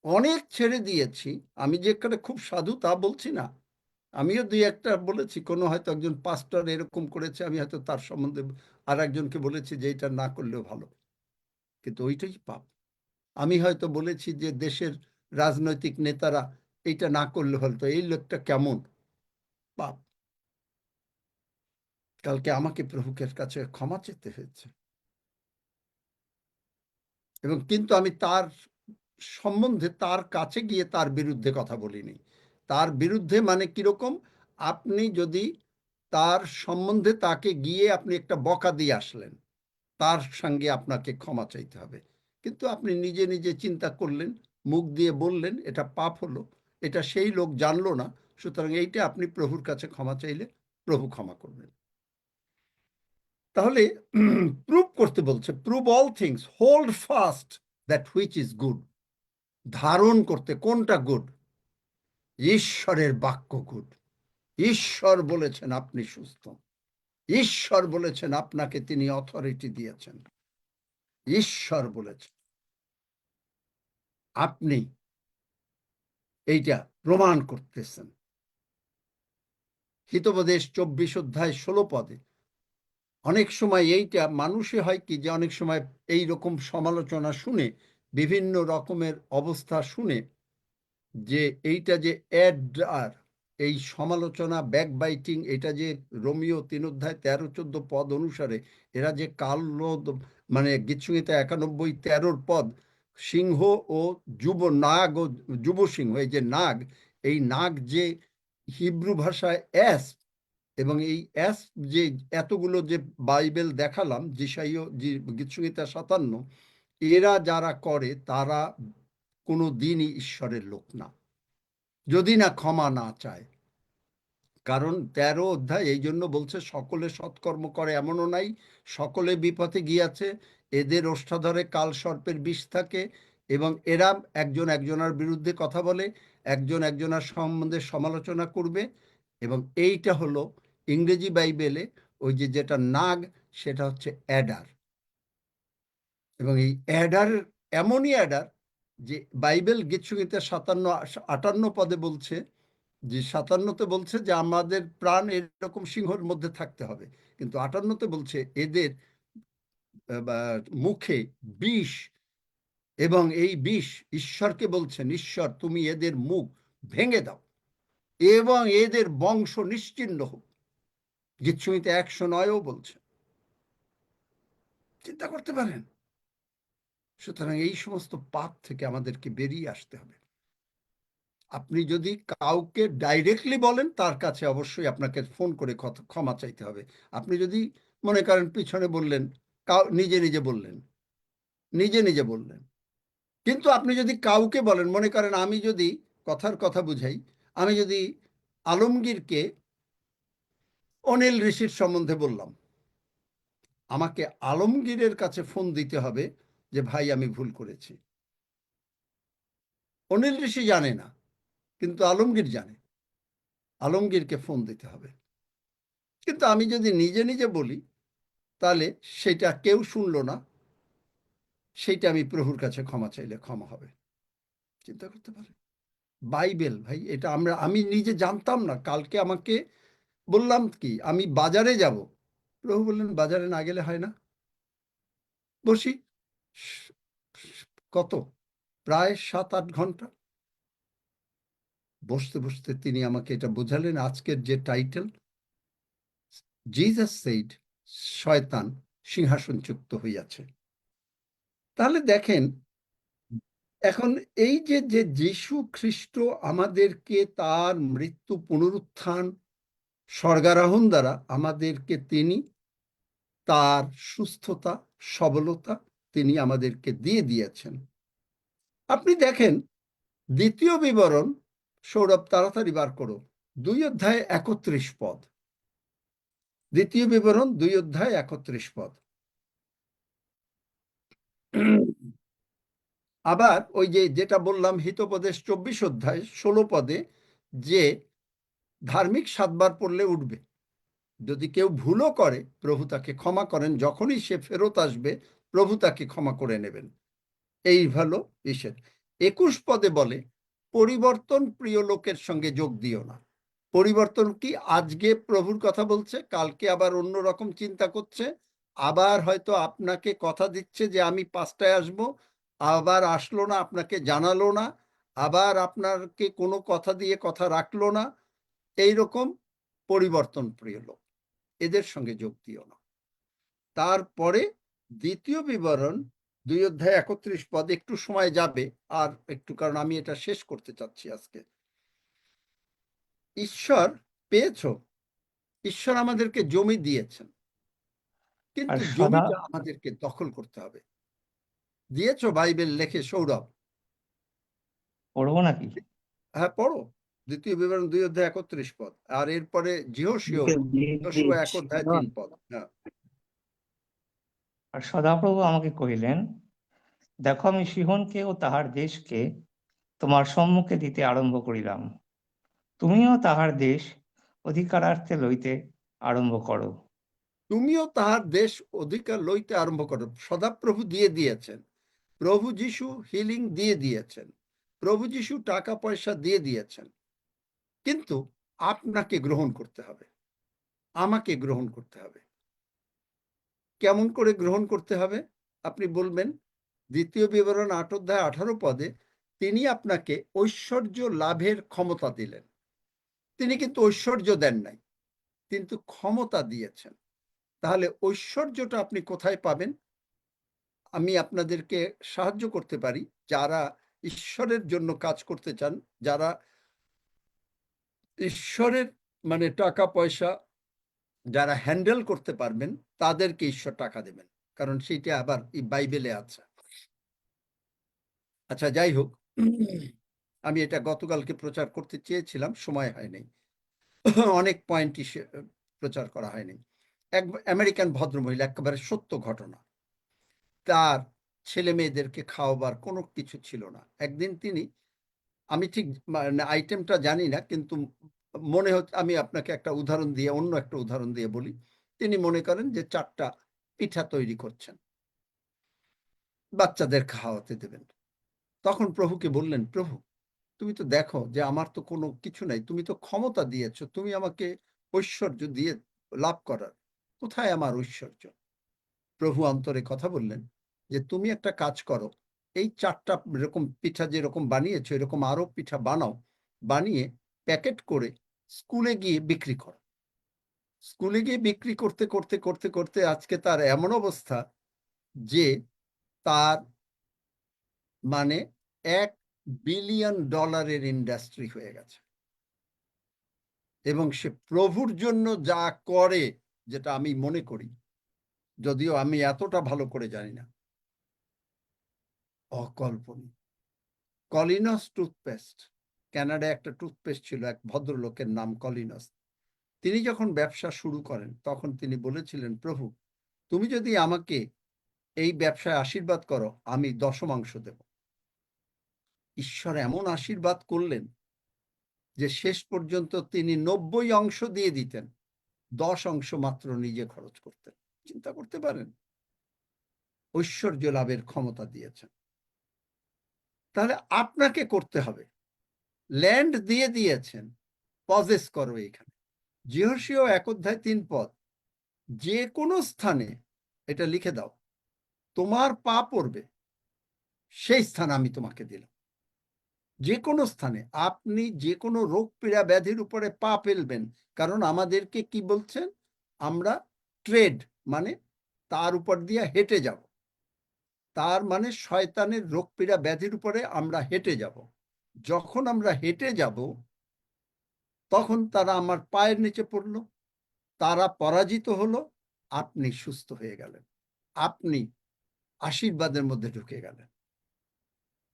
অনেক ছেড়ে দিয়েছি। আমি যে একটা খুব সাধু তা বলছি না, আমিও দুই একটা বলেছি, কোনো হয়তো একজন পাস্টার এরকম করেছে, আমি হয়তো তার সম্বন্ধে আর একজনকে বলেছি যে এটা না করলেও ভালো, কিন্তু ওইটাই পাপ। আমি হয়তো বলেছি যে দেশের রাজনৈতিক নেতারা এইটা না করলে হয়তো এই লোকটা কেমন, পাপ। কালকে আমাকে প্রভুকের কাছে ক্ষমা চেতে হয়েছে, এবং কিন্তু আমি তার সম্বন্ধে তার কাছে গিয়ে তার বিরুদ্ধে কথা বলিনি। তার বিরুদ্ধে মানে কিরকম, আপনি যদি তার সম্বন্ধে তাকে গিয়ে আপনি একটা বকা দিয়ে আসলেন, তার সঙ্গে আপনাকে ক্ষমা চাইতে হবে। কিন্তু আপনি নিজে নিজে চিন্তা করলেন, মুখ দিয়ে বললেন, এটা পাপ হলো, এটা সেই লোক জানলো না, সুতরাং এইটা আপনি প্রভুর কাছে ক্ষমা চাইলে প্রভু ক্ষমা করবেন। তাহলে প্রুভ করতে বলছে, prove all things, hold fast that which is good. ধারণ করতে, কোনটা গুড? ঈশ্বরের বাক্য গুড। ঈশ্বর বলেছেন আপনি সুস্থ, ঈশ্বর বলেছেন আপনাকে তিনি অথরিটি দিয়েছেন, ঈশ্বর বলেছেন আপনি এইটা প্রমাণ করতেছেন। হিতোপদেশ 24 অধ্যায় 16 পদে অনেক সময় এইটা মানুষে হয় কি, যে অনেক সময় এই রকম সমালোচনা শুনে, বিভিন্ন রকমের অবস্থা শুনে, যে এইটা যে অ্যাডার, এই সমালোচনা, ব্যাকবাইটিং, এটা যে রোমিও 3 অধ্যায় 13-14 পদ অনুসারে এরা যে কালো, মানে গীতসংহিতা 91-13 পদ, সিংহ ও যুব নাগ ও যুব সিংহ, এই যে নাগ, এই নাগ যে হিব্রু ভাষায় অ্যাস, এবং এই যে এতগুলো যে বাইবেল দেখালাম, যিশাইয় গীতসংহিতা 57, এরা যারা করে তারা কোনো দিনই ঈশ্বরের লোক না, যদি না ক্ষমা না চায়। কারণ 13 অধ্যায় এই জন্য বলছে সকলে সৎকর্ম করে এমনও নাই, সকলে বিপথে গিয়াছে, এদের ওষ্ঠাধরে কাল সর্পের বিষ থাকে, এবং এরা একজন একজনের বিরুদ্ধে কথা বলে, একজন একজনের সম্বন্ধে সমালোচনা করবে। এবং এইটা হলো ইংরেজি বাইবেলে ওই যেটা নাগ, সেটা হচ্ছে অ্যাডার। এবং এই অ্যাডার এমনই অ্যাডার যে বাইবেল গীতসংহিতা 57-58 পদে বলছে যে 57-তে বলছে যে আমাদের প্রাণ এরকম সিংহর মধ্যে থাকতে হবে, কিন্তু 58-তে বলছে এদের মুখে বিষ, এবং এই বিষ ঈশ্বরকে বলছেন, ঈশ্বর তুমি এদের মুখ ভেঙে দাও এবং এদের বংশ নিশ্চিহ্ন হোক। গীতসংহিতা 109-ও বলছে। চিন্তা করতে পারেন? সুতরাং এই সমস্ত পাপ থেকে আমাদেরকে বেরিয়ে আসতে হবে। আপনি যদি কাউকে ডাইরেক্টলি বলেন, তার কাছে অবশ্যই আপনাকে ফোন করে ক্ষমা চাইতে হবে। আপনি যদি মনে করেন পিছনে বললেন, নিজে নিজে বললেন, কিন্তু আপনি যদি কাউকে বলেন, মনে করেন আমি যদি কথার কথা বুঝাই, আমি যদি আলমগীরকে অনিল ঋষির সম্বন্ধে বললাম, আমাকে আলমগীরের কাছে ফোন দিতে হবে যে ভাই আমি ভুল করেছি। অনিল ঋষি জানে না, কিন্তু আলমগীর জানে, আলমগীরকে ফোন দিতে হবে। কিন্তু আমি যদি নিজে নিজে বলি, তাহলে সেটা কেউ শুনলো না, সেইটা আমি প্রভুর কাছে ক্ষমা চাইলে ক্ষমা হবে। চিন্তা করতে পারে? বাইবেল ভাই, এটা আমি নিজে জানতাম না। কালকে আমাকে বললাম কি আমি বাজারে যাব, প্রভু বললেন বাজারে না গেলে হয় না, বসি। কত প্রায় 7-8 ঘন্টা বসতে বসতে তিনি আমাকে এটা বোঝালেন। আজকের যে টাইটেল, জিসাস সেইড, শয়তান সিংহাসনচ্যুত হইয়াছে। তাহলে দেখেন, এখন এই যে যীশু খ্রিস্ট আমাদেরকে তার মৃত্যু, পুনরুত্থান, স্বর্গারোহণ দ্বারা আমাদেরকে তিনি তার সুস্থতা, সবলতা তিনি আমাদেরকে দিয়ে দিয়েছেন। আপনি দেখেন 2 বিবরণ, সৌরভ তাড়াতাড়ি বার করো, 2-31 পদ। 2 বিবরণ 2-31 পদ। আবার ওই যেটা বললাম হিতোপদেশ 24-16 পদে, যে ধার্মিক 7 বার পড়লে উঠবে, যদি কেউ ভুলও করে প্রভু তাকে ক্ষমা করেন, যখনই সে ফেরত আসবে প্রভু তাকে ক্ষমা করে নেবেন। এই ভালো বিষয়। 21 পদে বলে পরিবর্তন প্রিয় লোকের সঙ্গে যোগ দিও না। পরিবর্তন কি? আজকে প্রভুর কথা বলছে, কালকে আবার অন্য রকম চিন্তা করছে, আবার হয়তো আপনাকে কথা দিচ্ছে যে আমি 5টায় আসবো, আবার আসলো না, আপনাকে জানালো না, আবার আপনাকে কোনো কথা দিয়ে কথা রাখলো না। এইরকম পরিবর্তন প্রিয় লোক, এদের সঙ্গে যোগ দিও না। তারপরে 2 বিবরণ 2-31 পদ, একটু সময় যাবে আর একটু, কারণ আমি এটা শেষ করতে চাচ্ছি আজকে। ঈশ্বর পেয়েছো, ঈশ্বর আমাদেরকে জমি দিয়েছেন, কিন্তু আর জমিটা আমাদেরকে দখল করতে হবে। দিয়েছো বাইবেল লেখে সৌরভ? পড়বো নাকি? হ্যাঁ পড়ো, 2 বিবরণ 2-31 পদ, আর এরপরে যশোয়া 1-3 পদ। হ্যাঁ। আর সদাপ্রভু আমাকে কহিলেন, দেখো আমি সিহনকে ও তাহার দেশকে তোমার সম্মুখে দিতে আরম্ভ করিলাম, তুমিও তাহার দেশ অধিকারার্থে লইতে আরম্ভ করো। তুমিও তাহার দেশ অধিকার লইতে আরম্ভ করো। সদাপ্রভু দিয়ে দিয়েছেন, প্রভু যিশু হিলিং দিয়ে দিয়েছেন, প্রভু যিশু টাকা পয়সা দিয়ে দিয়েছেন, কিন্তু আপনাকে গ্রহণ করতে হবে, আমাকে গ্রহণ করতে হবে। কেমন করে গ্রহণ করতে হবে? আপনি বলবেন 2 বিবরণ 8-18 পদে তিনি আপনাকে ঐশ্বর্য লাভের ক্ষমতা দিলেন। তিনি কিন্তু ঐশ্বর্য দেন নাই, কিন্তু ক্ষমতা দিয়েছেন। তাহলে ঐশ্বর্যটা আপনি কোথায় পাবেন? আমি আপনাদেরকে সাহায্য করতে পারি, যারা ঈশ্বরের জন্য কাজ করতে চান, যারা ঈশ্বরের টাকা পয়সা যারা হ্যান্ডেল করতে পারবেন তাদেরকে ঈশ্বর টাকা দেবেন, কারণ সেইটা আবার এই বাইবেলে আছে। আচ্ছা, যাই হোক, আমি এটা গতকালকে প্রচার করতে চেয়েছিলাম, সময় হয়নি। অনেক পয়েন্টই প্রচার করা হয়নি। এক আমেরিকান ভদ্রমহিলা, একেবারে সত্য ঘটনা, তার ছেলে মেয়েদেরকে খাওয়াবার কোনো কিছু ছিল না। একদিন তিনি, আমি ঠিক আইটেমটা জানি না, কিন্তু মনে হচ্ছে, আমি আপনাকে একটা উদাহরণ দিয়ে, অন্য একটা উদাহরণ দিয়ে বলি। তিনি মনে করেন যে 4টা পিঠা তৈরি করছেন, বাচ্চাদের খাওয়াতে দেবেন। তখন প্রভুকে বললেন, প্রভু তুমি তো দেখো যে আমার তো কোনো কিছু নাই, তুমি তো ক্ষমতা দিয়েছো, তুমি আমাকে ঐশ্বর্য দিয়ে লাভ করার, কোথায় আমার ঐশ্বর্য? প্রভু অন্তরে কথা বললেন যে তুমি একটা কাজ করো, এই 4টা এরকম পিঠা যেরকম বানিয়েছো এরকম আরো পিঠা বানাও, বানিয়ে প্যাকেট করে স্কুলে গিয়ে বিক্রি করো। স্কুলে গিয়ে বিক্রি করতে করতে করতে করতে আজকে তার এমন অবস্থা যে তার মানে $1 বিলিয়ন ইন্ডাস্ট্রি হয়ে গেছে। এবং সে প্রভুর জন্য যা করে, যেটা আমি মনে করি, যদিও আমি এতটা ভালো করে জানি না, অকল্পনীয়। কলিনস টুথপেস্ট, কানাডায় একটা টুথপেস্ট ছিল, এক ভদ্রলোকের নাম কলিনস। তিনি যখন ব্যবসা শুরু করেন তখন তিনি বলেছিলেন, প্রভু তুমি যদি আমাকে এই ব্যবসায় আশীর্বাদ করো, আমি 10 দেব। ঈশ্বর এমন আশীর্বাদ করলেন যে শেষ পর্যন্ত তিনি 90 দিয়ে দিতেন, 10 মাত্র নিজে খরচ করতেন। চিন্তা করতে পারেন, ঐশ্বর্য লাভের ক্ষমতা দিয়েছেন। তাহলে আপনাকে করতে হবে, ল্যান্ড দিয়ে দিয়েছেন, পজেস করো। এখানে যিহোশীয় 1:3 যে কোনো স্থানে এটা লিখে দাও, তোমার পা পড়বে, সেই স্থান আমি তোমাকে দিলাম। যে কোনো স্থানে আপনি যে কোনো রোগ পীড়া ব্যাধির উপরে পা ফেলবেন, কারণ আমাদেরকে কি বলছেন, আমরা ট্রেড মানে তার উপর দিয়ে হেঁটে যাব, তার মানে শয়তানের রোগ পীড়া ব্যাধির উপরে আমরা হেঁটে যাব। যখন আমরা হেঁটে যাব তখন তারা আমার পায়ের নিচে পড়লো, তারা পরাজিত হলো, আপনি সুস্থ হয়ে গেলেন, আপনি আশীর্বাদের মধ্যে ঢুকে গেলেন।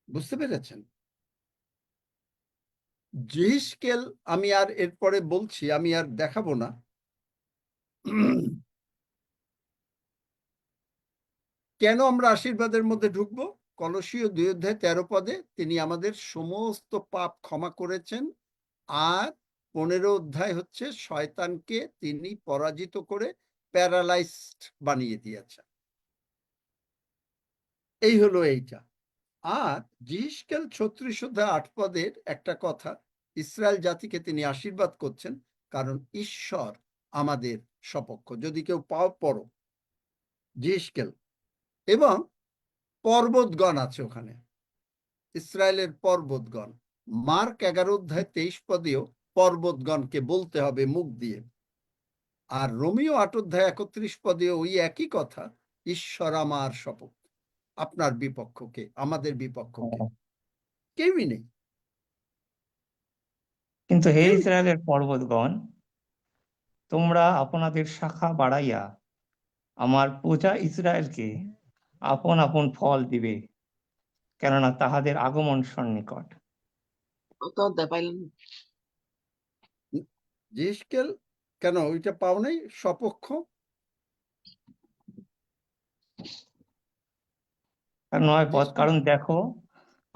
বুঝতে পেরেছেন? জিহিসকেল আমি আর এরপরে বলছি, আমি আর দেখাবো না। কেন আমরা আশীর্বাদের মধ্যে ঢুকবো? কলসীয় 2:13 তিনি আমাদের সমস্ত পাপ ক্ষমা করেছেন, আর 15 হচ্ছে শয়তানকে তিনি পরাজিত করে প্যারালাইজড বানিয়ে দিয়েছেন। এই হলো এইটা। আর জিহিসকেল 36:8 একটা কথা, ইসরায়েল জাতিকে তিনি আশীর্বাদ করছেন, কারণ ঈশ্বর আমাদের সপক্ষ। যদি কেউ পাও পড়ো জিহিসকেল, এবং পর্বতগণ আছে ওখানে, ইসরায়েলের পর্বতগণ। মার্ক 11:23 পর্বতগণকে বলতে হবে মুখ দিয়ে। আর রোমিও 8:31 ওই একই কথা, ঈশ্বর আমার সপক্ষ। আপনার বিপক্ষকে, আমাদের বিপক্ষকে কেউই নেই। কিন্তু হে ইসরায়েলের পর্বতগণ, তোমরা আপনাদের শাখা বাড়াইয়া আমার প্রজা ইসরায়েলকে আপন আপন ফল দিবে, কেননা তাহাদের আগমন সন্নিকট। জিহিসকেল কেন ওইটা পাও নাই? সপক্ষ 9 কারণ দেখো,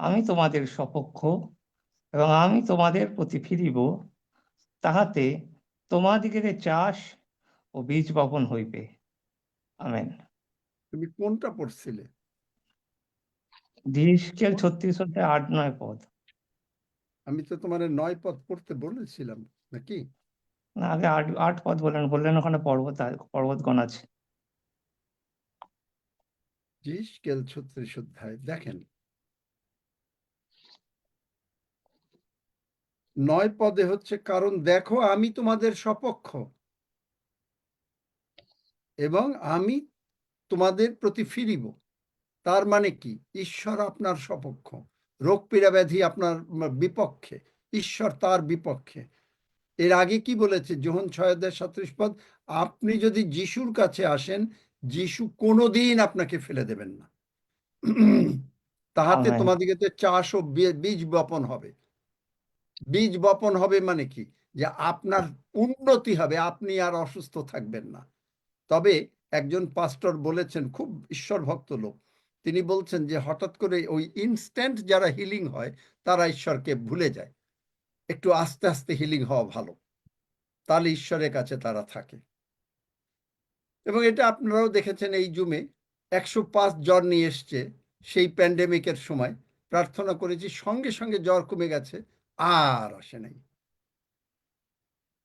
আমি তোমাদের সপক্ষ এবং আমি তোমাদের প্রতি ফিরিব, তাহাতে তোমাদিগের চাষ ও বীজ বপন হইবে। আমেন। তুমি কোনটা পড়ছিলে? জিহিসকেল 36:8-9। আমি তো তোমার 9 পড়তে বলেছিলাম নাকি? না, আগে 8 বললেন, ওখানে পর্বতগণ আছে। জিহিসকেল 36 দেখেন, 9 হচ্ছে, কারণ দেখো আমি তোমাদের সপক্ষ এবং আমি তোমাদের প্রতি ফিরিব। তার মানে কি? ঈশ্বর আপনার সপক্ষ, রোগ পীড়া ব্যাধি আপনার বিপক্ষে, ঈশ্বর তার বিপক্ষে। এর আগে কি বলেছে? যোহন 6:37, আপনি যদি যিশুর কাছে আসেন, যিশু কোনোদিন আপনাকে ফেলে দেবেন না। তাহাতে আমেন। তোমাদিগতে চাষ ও বীজ বপন হবে। বীজ বপন হবে মানে কি? যে আপনার উন্নতি হবে, আপনি আর অসুস্থ থাকবেন না। তবে একজন পাস্টর বলেছেন, খুব ঈশ্বর ভক্ত লোক, তিনি বলছেন যে হঠাৎ করে ওই ইনস্ট্যান্ট যারা হিলিং হয় তারা ঈশ্বরকে ভুলে যায়। একটু আস্তে আস্তে হিলিং হওয়া ভালো, তাহলে ঈশ্বরের কাছে তারা থাকে। এবং এটা আপনারাও দেখেছেন, এই জুমে 105 জ্বর নিয়ে এসছে সেই প্যান্ডেমিকের সময়, প্রার্থনা করেছি, সঙ্গে সঙ্গে জ্বর কমে গেছে, আর আসে নাই।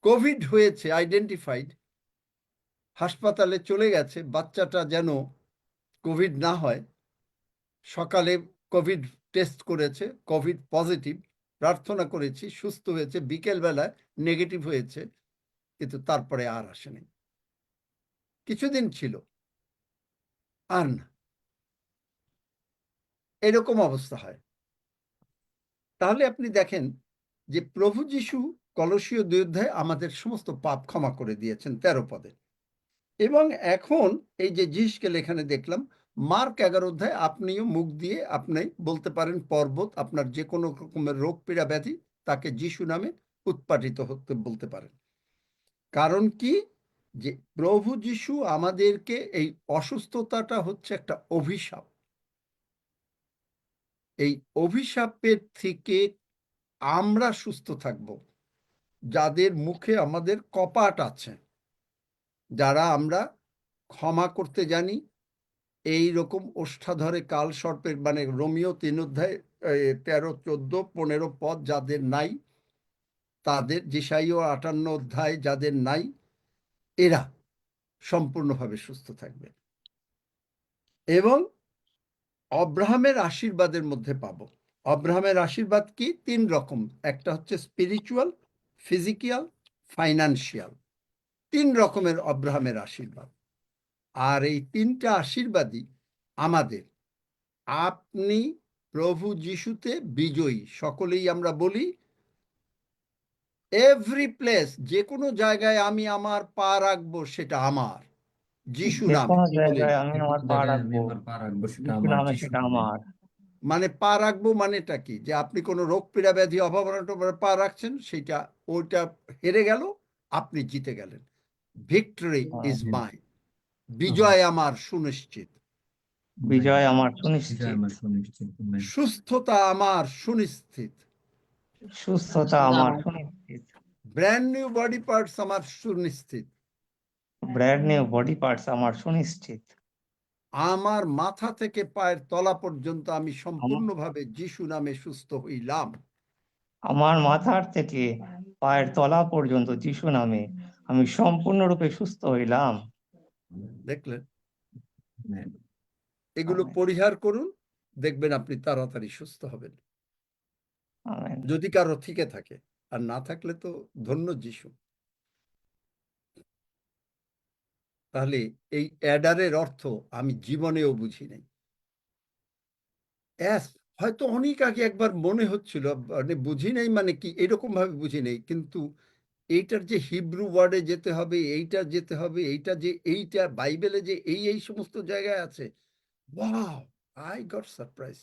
কোভিড হয়েছে, আইডেন্টিফাইড, হাসপাতালে চলে গেছে, বাচ্চাটা যেন কোভিড না হয়। সকালে কোভিড টেস্ট করেছে, কোভিড পজিটিভ, প্রার্থনা করেছি, সুস্থ হয়েছে, বিকেলবেলায় নেগেটিভ হয়েছে, কিন্তু তারপরে আর আসেনি। কিছুদিন ছিল, আর না। এরকম অবস্থা হয়। তাহলে আপনি দেখেন যে প্রভু যীশু কলসীয় 2 অধ্যায়ে আমাদের সমস্ত পাপ ক্ষমা করে দিয়েছেন 13 পদে। এবং এখন এই যে যিশকেল এখানে দেখলাম, মার্ক 11 অধ্যায়ে আপনিও মুখ দিয়ে আপনি বলতে পারেন, পর্বত, আপনার যে কোনো রকমের রোগ পীড়া ব্যাধি, তাকে যিশু নামে উৎপাটিত হতে বলতে পারেন। কারণ কি? যে প্রভু যীশু আমাদেরকে, এই অসুস্থতাটা হচ্ছে একটা অভিশাপ, এই অভিশাপের থেকে আমরা সুস্থ থাকব যাদের মুখে আমাদের কপাট আছে, যারা আমরা ক্ষমা করতে জানি, এই রকম ওষ্ঠাধরে কাল সর্পের, মানে রোমিও 3 অধ্যায় 13, 14, 15 পদ যাদের নাই, তাদের, যেসাইও 58 অধ্যায় যাদের নাই, এরা সম্পূর্ণভাবে সুস্থ থাকবে। এবং অব্রাহামের আশীর্বাদের মধ্যে পাবো। অব্রাহামের আশীর্বাদ কি? 3 রকম। একটা হচ্ছে স্পিরিচুয়াল, ফিজিক্যাল, ফাইন্যান্সিয়াল। 3 রকমের অব্রাহামের আশীর্বাদ। আর এই 3টা আশীর্বাদই আমাদের। আপনি প্রভু যিশুতে বিজয়ী। সকলেই আমরা বলি, এভরি প্লেস, যে কোনো জায়গায় আমি আমার পা রাখবো সেটা আমার, যিশু যে নামে। কোনো কি বলেন? জায়গায় আমি যে আমার কোনো পা জায়গায় আমি রাখবো, আমার পা রাখবো সেটা যিশু আমার, নামে যিশু সেটা নামে। আমার। মানে পা রাখবো মানেটা কি? যে আপনি কোনো রোগ পীড়া ব্যাধি অভাব অনটনে পা রাখছেন, সেটা, ওইটা হেরে গেল, আপনি জিতে গেলেন। Victory is amen. মাই, বিজয় আমার সুনিশ্চিত, বিজয় আমার বিজয় সুনিশ্চিত, আমার সুনিশ্চিত। আমেন। সুস্থতা আমার সুনিশ্চিত, সুস্থতা আমার সুনিশ্চিত, ব্র্যান্ড নিউ বডি পার্টস আমার সুনিশ্চিত, ব্র্যান্ড নিউ বডি পার্টস আমার সুনিশ্চিত। আমার মাথা থেকে পায়ের তলা পর্যন্ত আমি আমার সম্পূর্ণভাবে যিশু নামে সুস্থ হইলাম। আমার মাথার থেকে পায়ের তলা পর্যন্ত যিশু নামে আমি সম্পূর্ণরূপে সুস্থ হইলাম। দেখলেন? আমেন। এগুলো আমেন। পরিহার করুন, দেখবেন আপনি তাড়াতাড়ি সুস্থ হবেন, আমেন। যদি কারো থেকে থাকে। আর না থাকলে তো ধন্য যিশু। তাহলে এই অ্যাডারের অর্থ আমি জীবনেও বুঝি নাই। হয়তো অনেক আগে একবার মনে হচ্ছিল, মানে বুঝি নাই মানে কি, এরকম ভাবে বুঝি নাই, কিন্তু এইটার যে হিব্রু ওয়ার্ডে যেতে হবে, এইটা যেতে হবে, এইটা যে, এইটা বাইবেলে যে এই সমস্ত জায়গায় আছে, wow, I got surprise.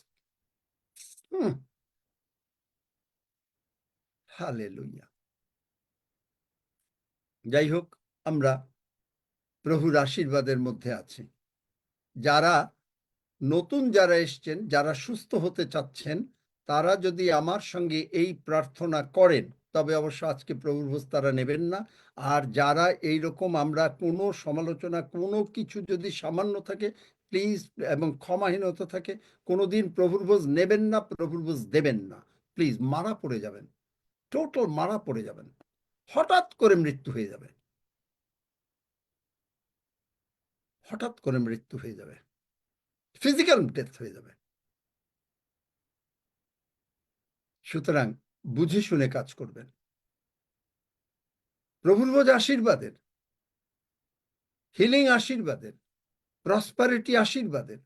Hallelujah. যাই হোক, আমরা প্রভুর আশীর্বাদের মধ্যে আছি। যারা নতুন, যারা এসছেন, যারা সুস্থ হতে চাচ্ছেন, তারা যদি আমার সঙ্গে এই প্রার্থনা করেন, তবে অবশ্য আজকে প্রভুর ভোজ তারা নেবেন না। আর যারা এই রকম, আমরা কোনো সমালোচনা, কোনো কিছু যদি সামান্য থাকে, প্লিজ, এবং ক্ষমাহীনতা থাকে, কোনোদিন প্রভুর ভোজ নেবেন না, প্রভুর ভোজ দেবেন না। প্লিজ, মারা পড়ে যাবেন, টোটাল মারা পড়ে যাবেন, হঠাৎ করে মৃত্যু হয়ে যাবে, হঠাৎ করে মৃত্যু হয়ে যাবে, ফিজিক্যাল ডেথ হয়ে যাবে। সুতরাং বুঝে শুনে কাজ করবেন। প্রভুর ভোজ আশীর্বাদের, হিলিং আশীর্বাদের, প্রসপারিটি আশীর্বাদের।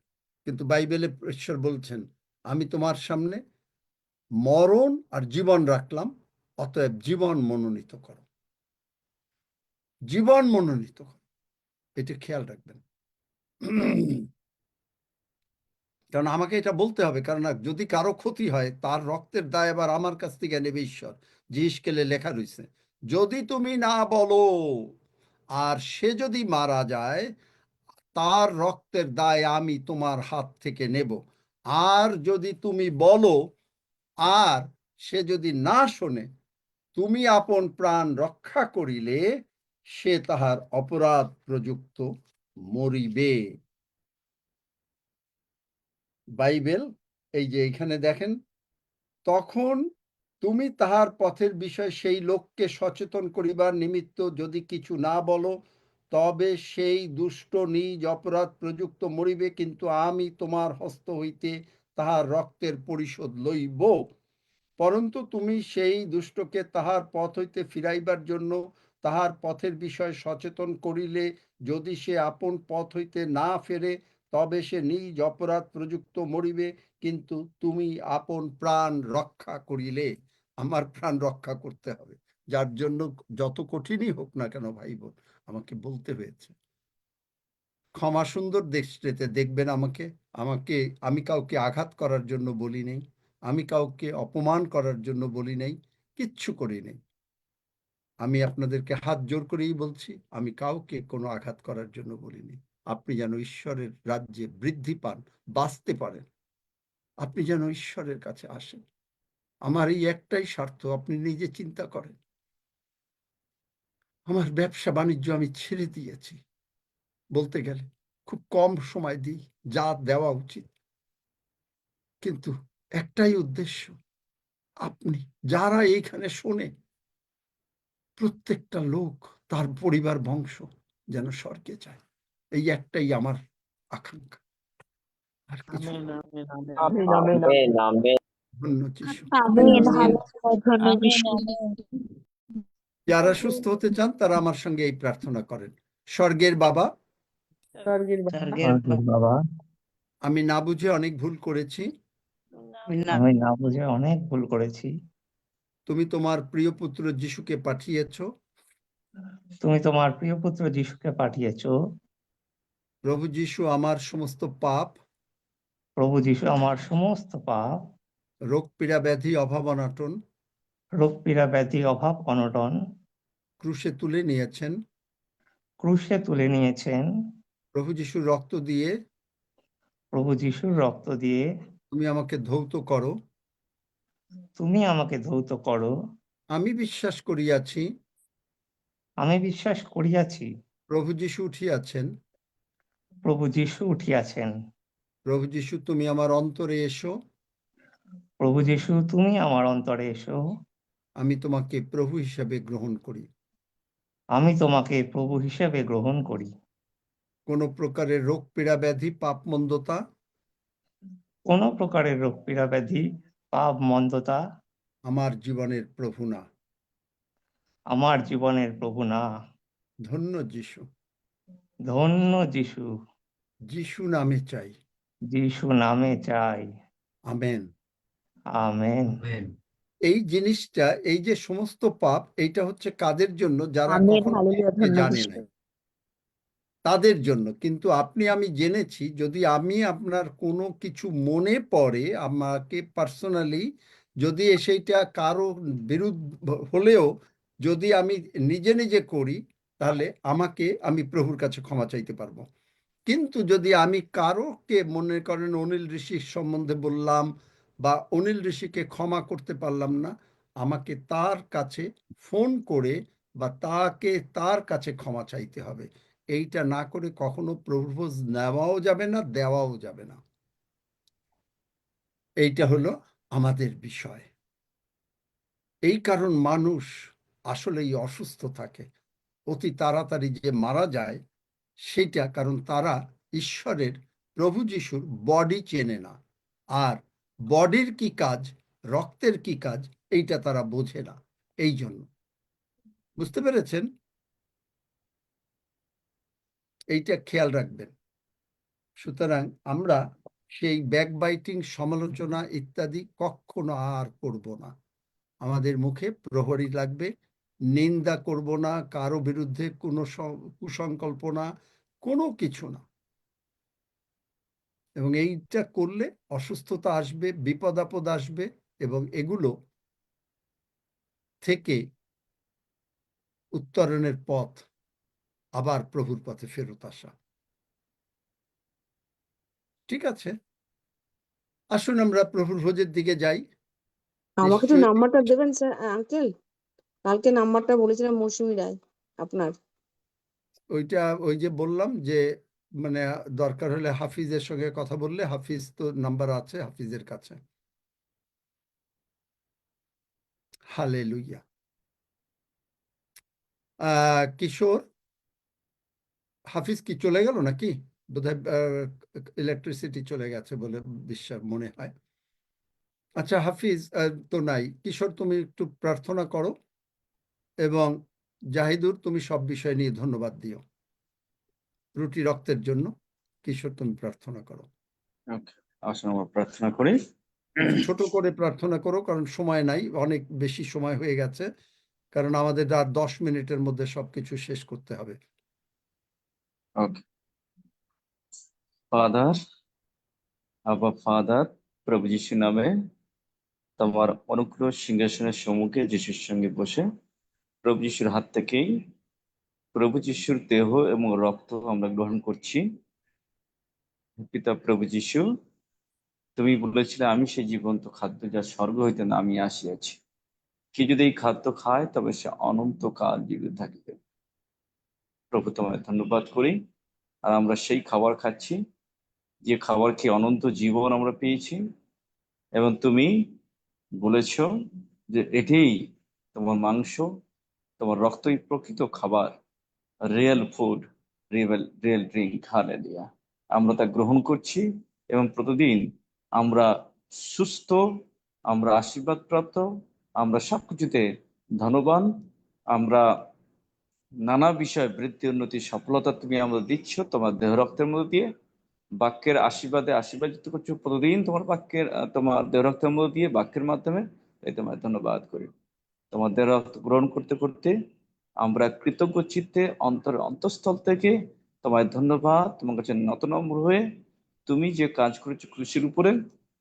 কিন্তু বাইবেলে ঈশ্বর বলছেন, আমি তোমার সামনে মরণ আর জীবন রাখলাম, অতএব জীবন মনোনীত করো। জীবন মনোনীত করে। এটা খেয়াল রাখবেন। কারণ আমাকে এটা বলতে হবে, কারণ যদি কারো ক্ষতি হয় তার রক্তের দায় আবার আমার কাছ থেকে নেবে ঈশ্বর। যে স্কেলে লেখা রয়েছে, যদি তুমি না বলো আর সে যদি মারা যায়, তার রক্তের দায় আমি তোমার হাত থেকে নেব। আর যদি তুমি বলো আর সে যদি না শোনে, তুমি আপন প্রাণ রক্ষা করিলে সে তাহার অপরাধ প্রযুক্ত মরিবে। বাইবেল এই যে এখানে দেখেন, তখন তুমি তাহার পথের বিষয় সেই লোককে সচেতন করিবার নিমিত্ত যদি কিছু না বলো, তবে সেই দুষ্ট নিজ অপরাধ প্রযুক্ত মরিবে, কিন্তু আমি তোমার হস্ত হইতে তাহার রক্তের পরিশোধ লইব। পরন্তু তুমি সেই দুষ্টকে তাহার পথ হইতে ফিরাইবার জন্য তাহার পথের বিষয় সচেতন করিলে, যদি সে আপন পথ হইতে না ফেরে, তবে সে নিজ অপরাধ প্রযুক্ত মরিবে, কিন্তু তুমি আপন প্রাণ রক্ষা করিলে। আমার প্রাণ রক্ষা করতে হবে, যার জন্য যত কঠিনই হোক না কেন ভাই বোন, আমাকে বলতে হয়েছে। ক্ষমা সুন্দর দৃষ্টিতে দেখবেন আমাকে। আমি কাউকে আঘাত করার জন্য বলি নাই, আমি কাউকে অপমান করার জন্য বলি নাই, কিচ্ছু করি নাই। আমি আপনাদেরকে হাত জোর করেই বলছি, আমি কাউকে কোনো আঘাত করার জন্য বলিনি। আপনি যেন ঈশ্বরের রাজ্যে বৃদ্ধি পান, বাঁচতে পারেন, আপনি যেন ঈশ্বরের কাছে আসেন। আমার এই একটাই স্বার্থ, আপনি নিজে চিন্তা করেন। আমার ব্যবসা বাণিজ্য আমি ছেড়ে দিয়েছি, বলতে গেলে খুব কম সময় দিই যা দেওয়া উচিত, কিন্তু একটাই উদ্দেশ্য, আপনি যারা এইখানে শোনে প্রত্যেকটা লোক, তার পরিবার বংশ যেন স্বর্গে যায়, এই একটাই আমার আকাঙ্ক্ষা, আর কিছু Amen. না। Amen. Amen. Amen. Amen. ধন্য যিশু। Amen Amen. Amen amen. যারা সুস্থ হতে চান তারা আমার সঙ্গে এই প্রার্থনা করেন। স্বর্গের বাবা, স্বর্গের বাবা, আমি না বুঝে অনেক ভুল করেছি, আমি না বুঝে অনেক ভুল করেছি। তুমি তোমার প্রিয় পুত্র যিশুকে পাঠিয়েছ। তুমি তোমার প্রিয় পুত্র যিশুকে পাঠিয়েছো। প্রভু যিশু আমার সমস্ত পাপ, প্রভু যিশু আমার সমস্ত পাপ, রোগ পীড়া ব্যাধি অভাব অনাটন রোগ পীড়া ব্যাধি অভাব অনটন ক্রুশে তুলে নিয়েছেন। ক্রুশে তুলে নিয়েছেন। প্রভু যিশুর রক্ত দিয়ে প্রভু যিশুর রক্ত দিয়ে তুমি আমাকে ধৌত করো। তুমি আমাকে ধৌত করো। আমি বিশ্বাস করিয়াছি আমি বিশ্বাস করিয়াছি প্রভু যিশু উঠিয়াছেন। প্রভু যিশু উঠিয়াছেন। প্রভু যিশু তুমি আমার অন্তরে এসো, প্রভু যিশু তুমি আমার অন্তরে এসো। আমি তোমাকে প্রভু হিসাবে গ্রহণ করি। আমি তোমাকে প্রভু হিসেবে গ্রহণ করি। কোন প্রকারের রোগ পীড়া ব্যাধি পাপ মন্দতা কোন প্রকারের রোগ পীড়া ব্যাধি পাপ মন্দতা আমার জীবনের প্রভু না। আমার জীবনের প্রভু না। ধন্য যিশু, ধন্য যিশু, যিশু নামে চাই। যিশু নামে চাই। আমেন। আমেন। Amen. এই জিনিসটা, এই যে সমস্ত পাপ, এইটা হচ্ছে কাদের জন্য? যারা আমেন কখনো হালেলুয়া ঈশ্বরকে ধন্য জানে যিশু। নাই, তাদের জন্য। কিন্তু আমি জেনেছি, যদি আমি আপনার কোনো কিছু মনে পড়ে আমাকে পার্সোনালি, যদি সেইটা কারো বিরুদ্ধ হলেও যদি আমি নিজে নিজে করি, তাহলে আমি প্রভুর কাছে ক্ষমা চাইতে পারবো। কিন্তু যদি আমি কারোকে, মনে করেন অনিল ঋষির সম্বন্ধে বললাম বা অনিল ঋষিকে ক্ষমা করতে পারলাম না, আমাকে তার কাছে ফোন করে বা তার কাছে ক্ষমা চাইতে হবে। এইটা না করে কখনো প্রভুর ভোজ নেওয়াও যাবে না, দেওয়াও যাবে না। এইটা হলো আমাদের বিষয়। এই কারণ মানুষ আসলেই অসুস্থ থাকে, অতি তাড়াতাড়ি যে মারা যায় সেটা কারণ তারা ঈশ্বরের, প্রভু যিশুর বডি চেনে না। আর বডির কি কাজ, রক্তের কি কাজ, এইটা তারা বোঝে না। এই জন্য, বুঝতে পেরেছেন? এইটা খেয়াল রাখবেন। সুতরাং আমরা সেই ব্যাকবাইটিং, সমালোচনা ইত্যাদি কখনো আর করব না। আমাদের মুখে প্রহরী লাগবে, নিন্দা করব না, কারো বিরুদ্ধে কোনো কুসংকল্পনা, কোনো কিছু না। এবং এইটা করলে অসুস্থতা আসবে, বিপদ আপদ আসবে, এবং এগুলো থেকে উত্তরণের পথ আবার প্রভুর পথে ফেরত আসা। ঠিক আছে, আসুন আমরা প্রভুর ভোজের দিকে যাই। আমাকে তো নিশ্চয়ই নাম্বারটা দেবেন স্যার আঙ্কেল? কালকে নাম্বারটা বলেছিলাম মৌসুমী রায় আপনার। ওইটা ওই যে বললাম যে মানে দরকার হলে হাফিজের সঙ্গে কথা বললে, হাফিজ তো নাম্বার আছে হাফিজের কাছে। হালেলুয়া। কিশোর, হাফিজ কি চলে গেল নাকি? বোধহয় ইলেকট্রিসিটি চলে গেছে বলে বিশ্বাস মনে হয়। আচ্ছা, হাফিজ তো নাই। কিশোর, তুমি একটু প্রার্থনা করো, এবং জাহিদুর তুমি সব বিষয় নিয়ে ধন্যবাদ দিও। রুটি রক্তের জন্য কিশোর তুমি প্রার্থনা করো। আসুন আমরা প্রার্থনা করি। ছোট করে প্রার্থনা করো, কারণ সময় নাই, অনেক বেশি সময় হয়ে গেছে, কারণ আমাদের আর 10 মিনিটের মধ্যে সবকিছু শেষ করতে হবে। ওকে। ফাদার, আবা ফাদার, প্রভু যিশুর নামে তোমার অনুগ্রহ সিংহাসনের সম্মুখে যিশুর সঙ্গে বসে প্রভু যিশুর হাত থেকেই প্রভু যিশুর দেহ এবং রক্ত আমরা গ্রহণ করছি। পিতা প্রভু যিশু, তুমি বলেছিলে আমি সেই জীবন্ত খাদ্য যা স্বর্গ হইতে নামিয়ে আসিয়াছি। কি যদি এই খাদ্য খায় তবে সে অনন্তকাল জীবিত থাকিবে। প্রভু তোমায় ধন্যবাদ করি, আর আমরা সেই খাবার খাচ্ছি যে খাবার খেয়ে অনন্ত জীবন আমরা পেয়েছি। এবং তুমি বলেছ যে এটাই তোমার মাংস, তোমার রক্তই প্রকৃত খাবার, real food, real drink. Hallelujah. আমরা তা গ্রহণ করছি এবং প্রতিদিন আমরা সুস্থ, আমরা আশীর্বাদ প্রাপ্ত, আমরা সবকিছুতে ধনবান, আমরা নানা বিষয় বৃদ্ধি উন্নতি সফলতা তুমি আমাদের দিচ্ছ তোমার দেহ রক্তের মধ্যে দিয়ে। বাক্যের আশীর্বাদে আশীর্বাদিত করছো প্রতিদিন তোমার বাক্যের তোমার দেহ রক্তের মধ্যে দিয়ে, বাক্যের মাধ্যমে। তাই তোমায় ধন্যবাদ করি। তোমার দেহ রক্ত গ্রহণ করতে করতে আমরা কৃতজ্ঞ চিত্তে অন্তঃস্থল থেকে তোমায় ধন্যবাদ, তোমার কাছে নতনম্র হয়ে তুমি যে কাজ করেছো ক্রুশের উপরে,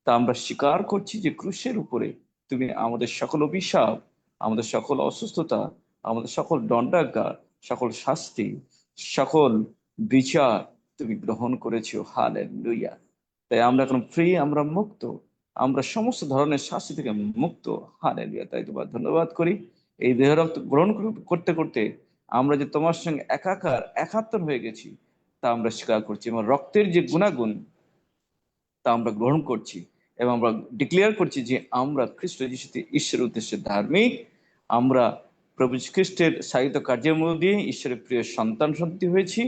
তা আমরা স্বীকার করছি যে ক্রুশের উপরে তুমি আমাদের সকল অভিশাপ, আমাদের সকল অসুস্থতা, আমাদের সকল দণ্ডাজ্ঞা, সকল শাস্তি, সকল বিচার তুমি গ্রহণ করেছো। হালেলুয়া। তাই আমরা এখন ফ্রি, আমরা মুক্ত, আমরা সমস্ত ধরনের শাস্তি থেকে মুক্ত। হালেলুয়া। তাই তোমার ধন্যবাদ করি। এই দেহ রক্ত গ্রহণ করতে করতে আমরা যে তোমার সঙ্গে একাত্তর হয়ে গেছি তা আমরা স্বীকার করছি, এবং রক্তের যে গুণাগুণ তা আমরা গ্রহণ করছি, এবং আমরা ডিক্লেয়ার করছি যে আমরা খ্রিস্ট যিশুতে ঈশ্বরের উদ্দেশ্যে ধার্মিক। আমরা প্রভু যীশু খ্রিস্টের সাহিত্য কার্যের মধ্য দিয়ে ঈশ্বরের প্রিয় সন্তান সন্ততি হয়েছি।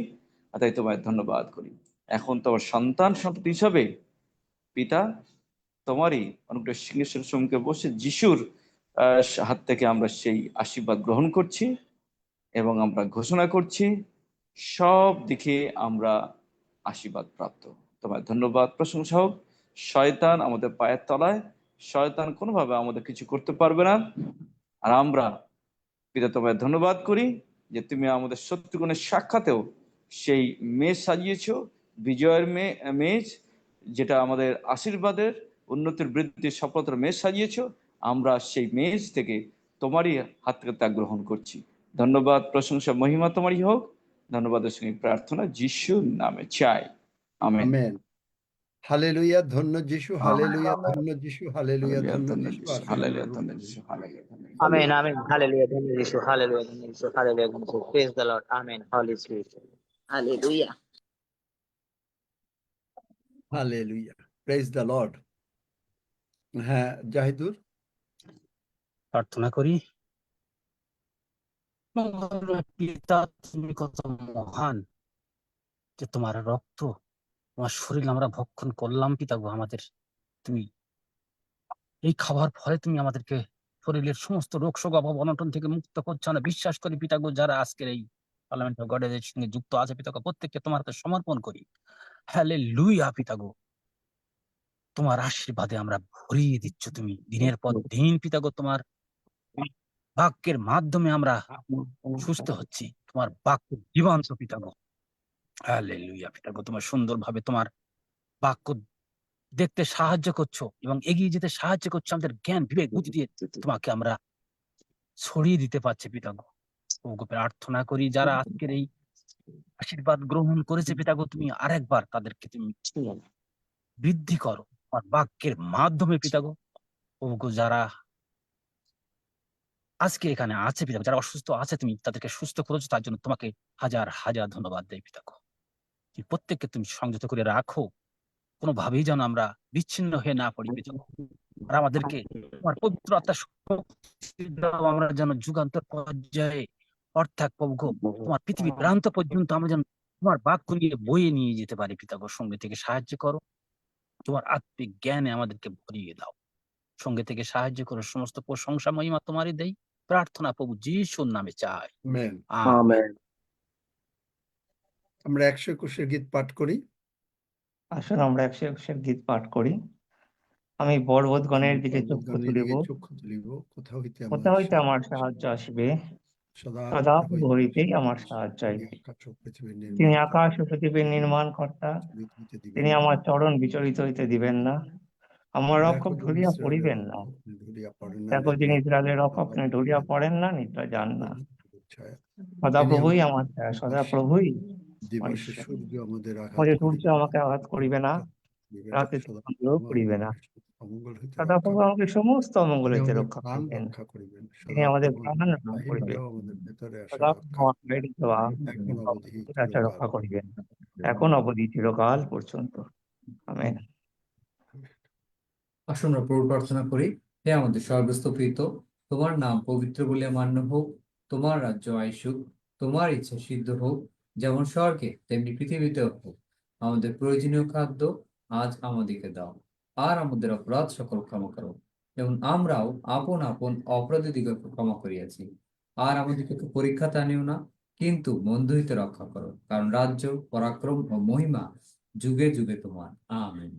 তাই তোমায় ধন্যবাদ করি। এখন তোমার সন্তান সন্ততি হিসাবে পিতা তোমারই অনুগ্রহ সিংহাসনের সম্মুখে বসে যিশুর হাত থেকে আমরা সেই আশীর্বাদ গ্রহণ করছি, এবং আমরা ঘোষণা করছি সব দিকে আমরা আশীর্বাদ প্রাপ্ত। তোমার ধন্যবাদ, প্রশংসা হোক। শয়তান আমাদের পায়ের তলায়, শয়তান কোনোভাবে আমাদের কিছু করতে পারবে না। আর আমরা পিতা তোমায় ধন্যবাদ করি যে তুমি আমাদের শত্রুগণের সাক্ষাতেও সেই মেজ সাজিয়েছো, বিজয়ের মেজ, যেটা আমাদের আশীর্বাদের, উন্নতির, বৃদ্ধির, সফলতার মেজ সাজিয়েছো। আমরা সেই মেজ থেকে তোমারই হাত থেকে তা গ্রহণ করছি। ধন্যবাদ, প্রশংসা, মহিমা তোমারই হোক। ধন্যবাদের সঙ্গে প্রার্থনা যিশুর নামে চাই, আমেন। আমেন। হালেলুয়া। ধন্য যিশু, হালেলুয়া, ধন্য যিশু, হালেলুয়া, হালেলুয়া, ধন্য ধন্য যিশু। যিশু, আসুন আমরা হালেলুয়া, রুটি ধন্য নিই। যিশু, হালেলুয়া, ধন্য যিশু। Amen. Amen. Hallelujah. Thank you, Jesus. Hallelujah. Thank you, Jesus. Hallelujah. Thank you. Praise the Lord. Amen. Holy Spirit. Hallelujah. Hallelujah. Praise the lord. হ্যাঁ, জাহিদুর। প্রার্থনা করি। মহান পিতা, তুমি কত মহান যে তোমার রক্ত, তোমার শরীর আমরা ভক্ষণ করলাম পিতা গো। আমাদের তুমি এই খাবার ফলে তুমি আমাদেরকে শরীরের সমস্ত রোগ শোক অভাব অনটন থেকে মুক্ত করছো। আমরা বিশ্বাস করি পিতা গো, যারা আজকের এই পার্লামেন্ট অফ গডের সঙ্গে যুক্ত আছে পিতা গো, প্রত্যেককে তোমার হাতে সমর্পণ করি। হালেলুয়া পিতা গো, তোমার আশীর্বাদে আমরা ভরিয়ে দিচ্ছ তুমি দিনের পর দিন পিতা গো। তোমার বাক্যের মাধ্যমে আমরা সুস্থ হচ্ছি। তোমার বাক্য জীবন্ত পিতাগো। হালেলুয়া পিতাগো, তোমার সুন্দরভাবে তোমার বাক্য দেখতে সাহায্য করছো এবং এগিয়ে যেতে সাহায্য করছো। আমাদের জ্ঞান বিবেক বুদ্ধি দিয়ে তোমাকে আমরা ছড়িয়ে দিতে পারছি পিতাগো। প্রভু প্রার্থনা করি যারা আজকের এই আশীর্বাদ গ্রহণ করেছে পিতাগো, তুমি আরেকবার তাদেরকে তুমি বৃদ্ধি করো আর বাক্যের মাধ্যমে পিতাগো। প্রভু যারা আজকে এখানে আছে পিতাগো, যারা অসুস্থ আছে তুমি তাদেরকে সুস্থ করেছো, তার জন্য তোমাকে হাজার হাজার ধন্যবাদ দেই পিতাগো। তুমি প্রত্যেককে তুমি সংযত করে রাখো, কোনোভাবেই যেন আমরা বিচ্ছিন্ন হয়ে না পড়ি পিতাগো। আর আমাদেরকে তোমার পবিত্র আত্মার শক্তি দাও, আমরা যেন যুগান্তর পর্যায়ে অর্থাৎ প্রভু তোমার পৃথিবী প্রান্ত পর্যন্ত আমরা যেন তোমার বাক্য নিয়ে বয়ে নিয়ে যেতে পারি পিতাগো। সঙ্গে থেকে সাহায্য করো, তোমার আত্মিক জ্ঞানে আমাদেরকে ভরিয়ে দাও। সঙ্গে থেকে সাহায্য করো, সমস্ত প্রশংসা মহিমা তোমারই দেই। প্রার্থনা প্রভু যিশুর নামে চাই, আমেন। আমেন। আমরা 121 গীত পাঠ করি। আসুন আমরা 121 গীত পাঠ করি। আমি পর্বতগণের দিকে চক্ষু পর্বতগণের তুলিব, দিকে চক্ষু তুলিব, কোথা হইতে কোথা হইতে আমার সাহায্য আসবে? সদা সদাপ্রভু হইতেই আমার সাহায্য আইবে। তিনি আকাশ ও পৃথিবীর নির্মাণকর্তা, তিনি আমার চরণ বিচলিত হইতে দিবেন না, আমার রক্ষক ঢুলিয়া পড়িবেন না। দেখো যিনি ইসরায়েলের রক্ষক তিনি ঢুলিয়া পড়েন না, নিদ্রা যান না। সদাপ্রভুই আমার ছায়া, সদাপ্রভুই আমার দিবসে ঈশ্বর। সূর্য আমাদের ফলে আঘাত সূর্য আমাকে আঘাত করিবে না, রাতে চন্দ্র করিবে না। অমঙ্গল হইতে সদাপ্রভু আমাকে সমস্ত অমঙ্গল হইতে আমাদের রক্ষা প্রাণ করিবেন, রক্ষা করিবেন। তিনি আমাদের সদাপ্রভু প্রাণ রক্ষা বাহির করিবেন। হইয়াও আমাদের ভেতরে আসা সদাপ্রভু রক্ষা আমার বাইরে দেওয়া এখন অবধি আশা রক্ষা করিবেন, এখন অবধি চিরকাল পর্যন্ত। আমেন। আসুন আমরা প্রভু প্রার্থনা করি। হে আমাদের সর্বস্তপ্রিত, তোমার নাম পবিত্র বলিয়া মান্য হোক, তোমার রাজ্য আইসুক, তোমার ইচ্ছা সিদ্ধ হোক, যেমন স্বর্গে তেমনি পৃথিবীতেও হোক। আমাদের প্রয়োজনীয় খাদ্য আজ আমাদেরকে দাও, আর আমাদের অপরাধ সকল ক্ষমা করো, এবং আমরাও আপন আপন অপরাধীদিগকে ক্ষমা করিয়াছি। আর আমাদেরকে পরীক্ষাতে আনিও না, কিন্তু মন্দ হইতে রক্ষা করো, কারণ রাজ্য, পরাক্রম ও মহিমা যুগে যুগে তোমার। আমেন।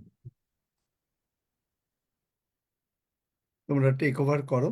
তোমরা টেক ওভার করো।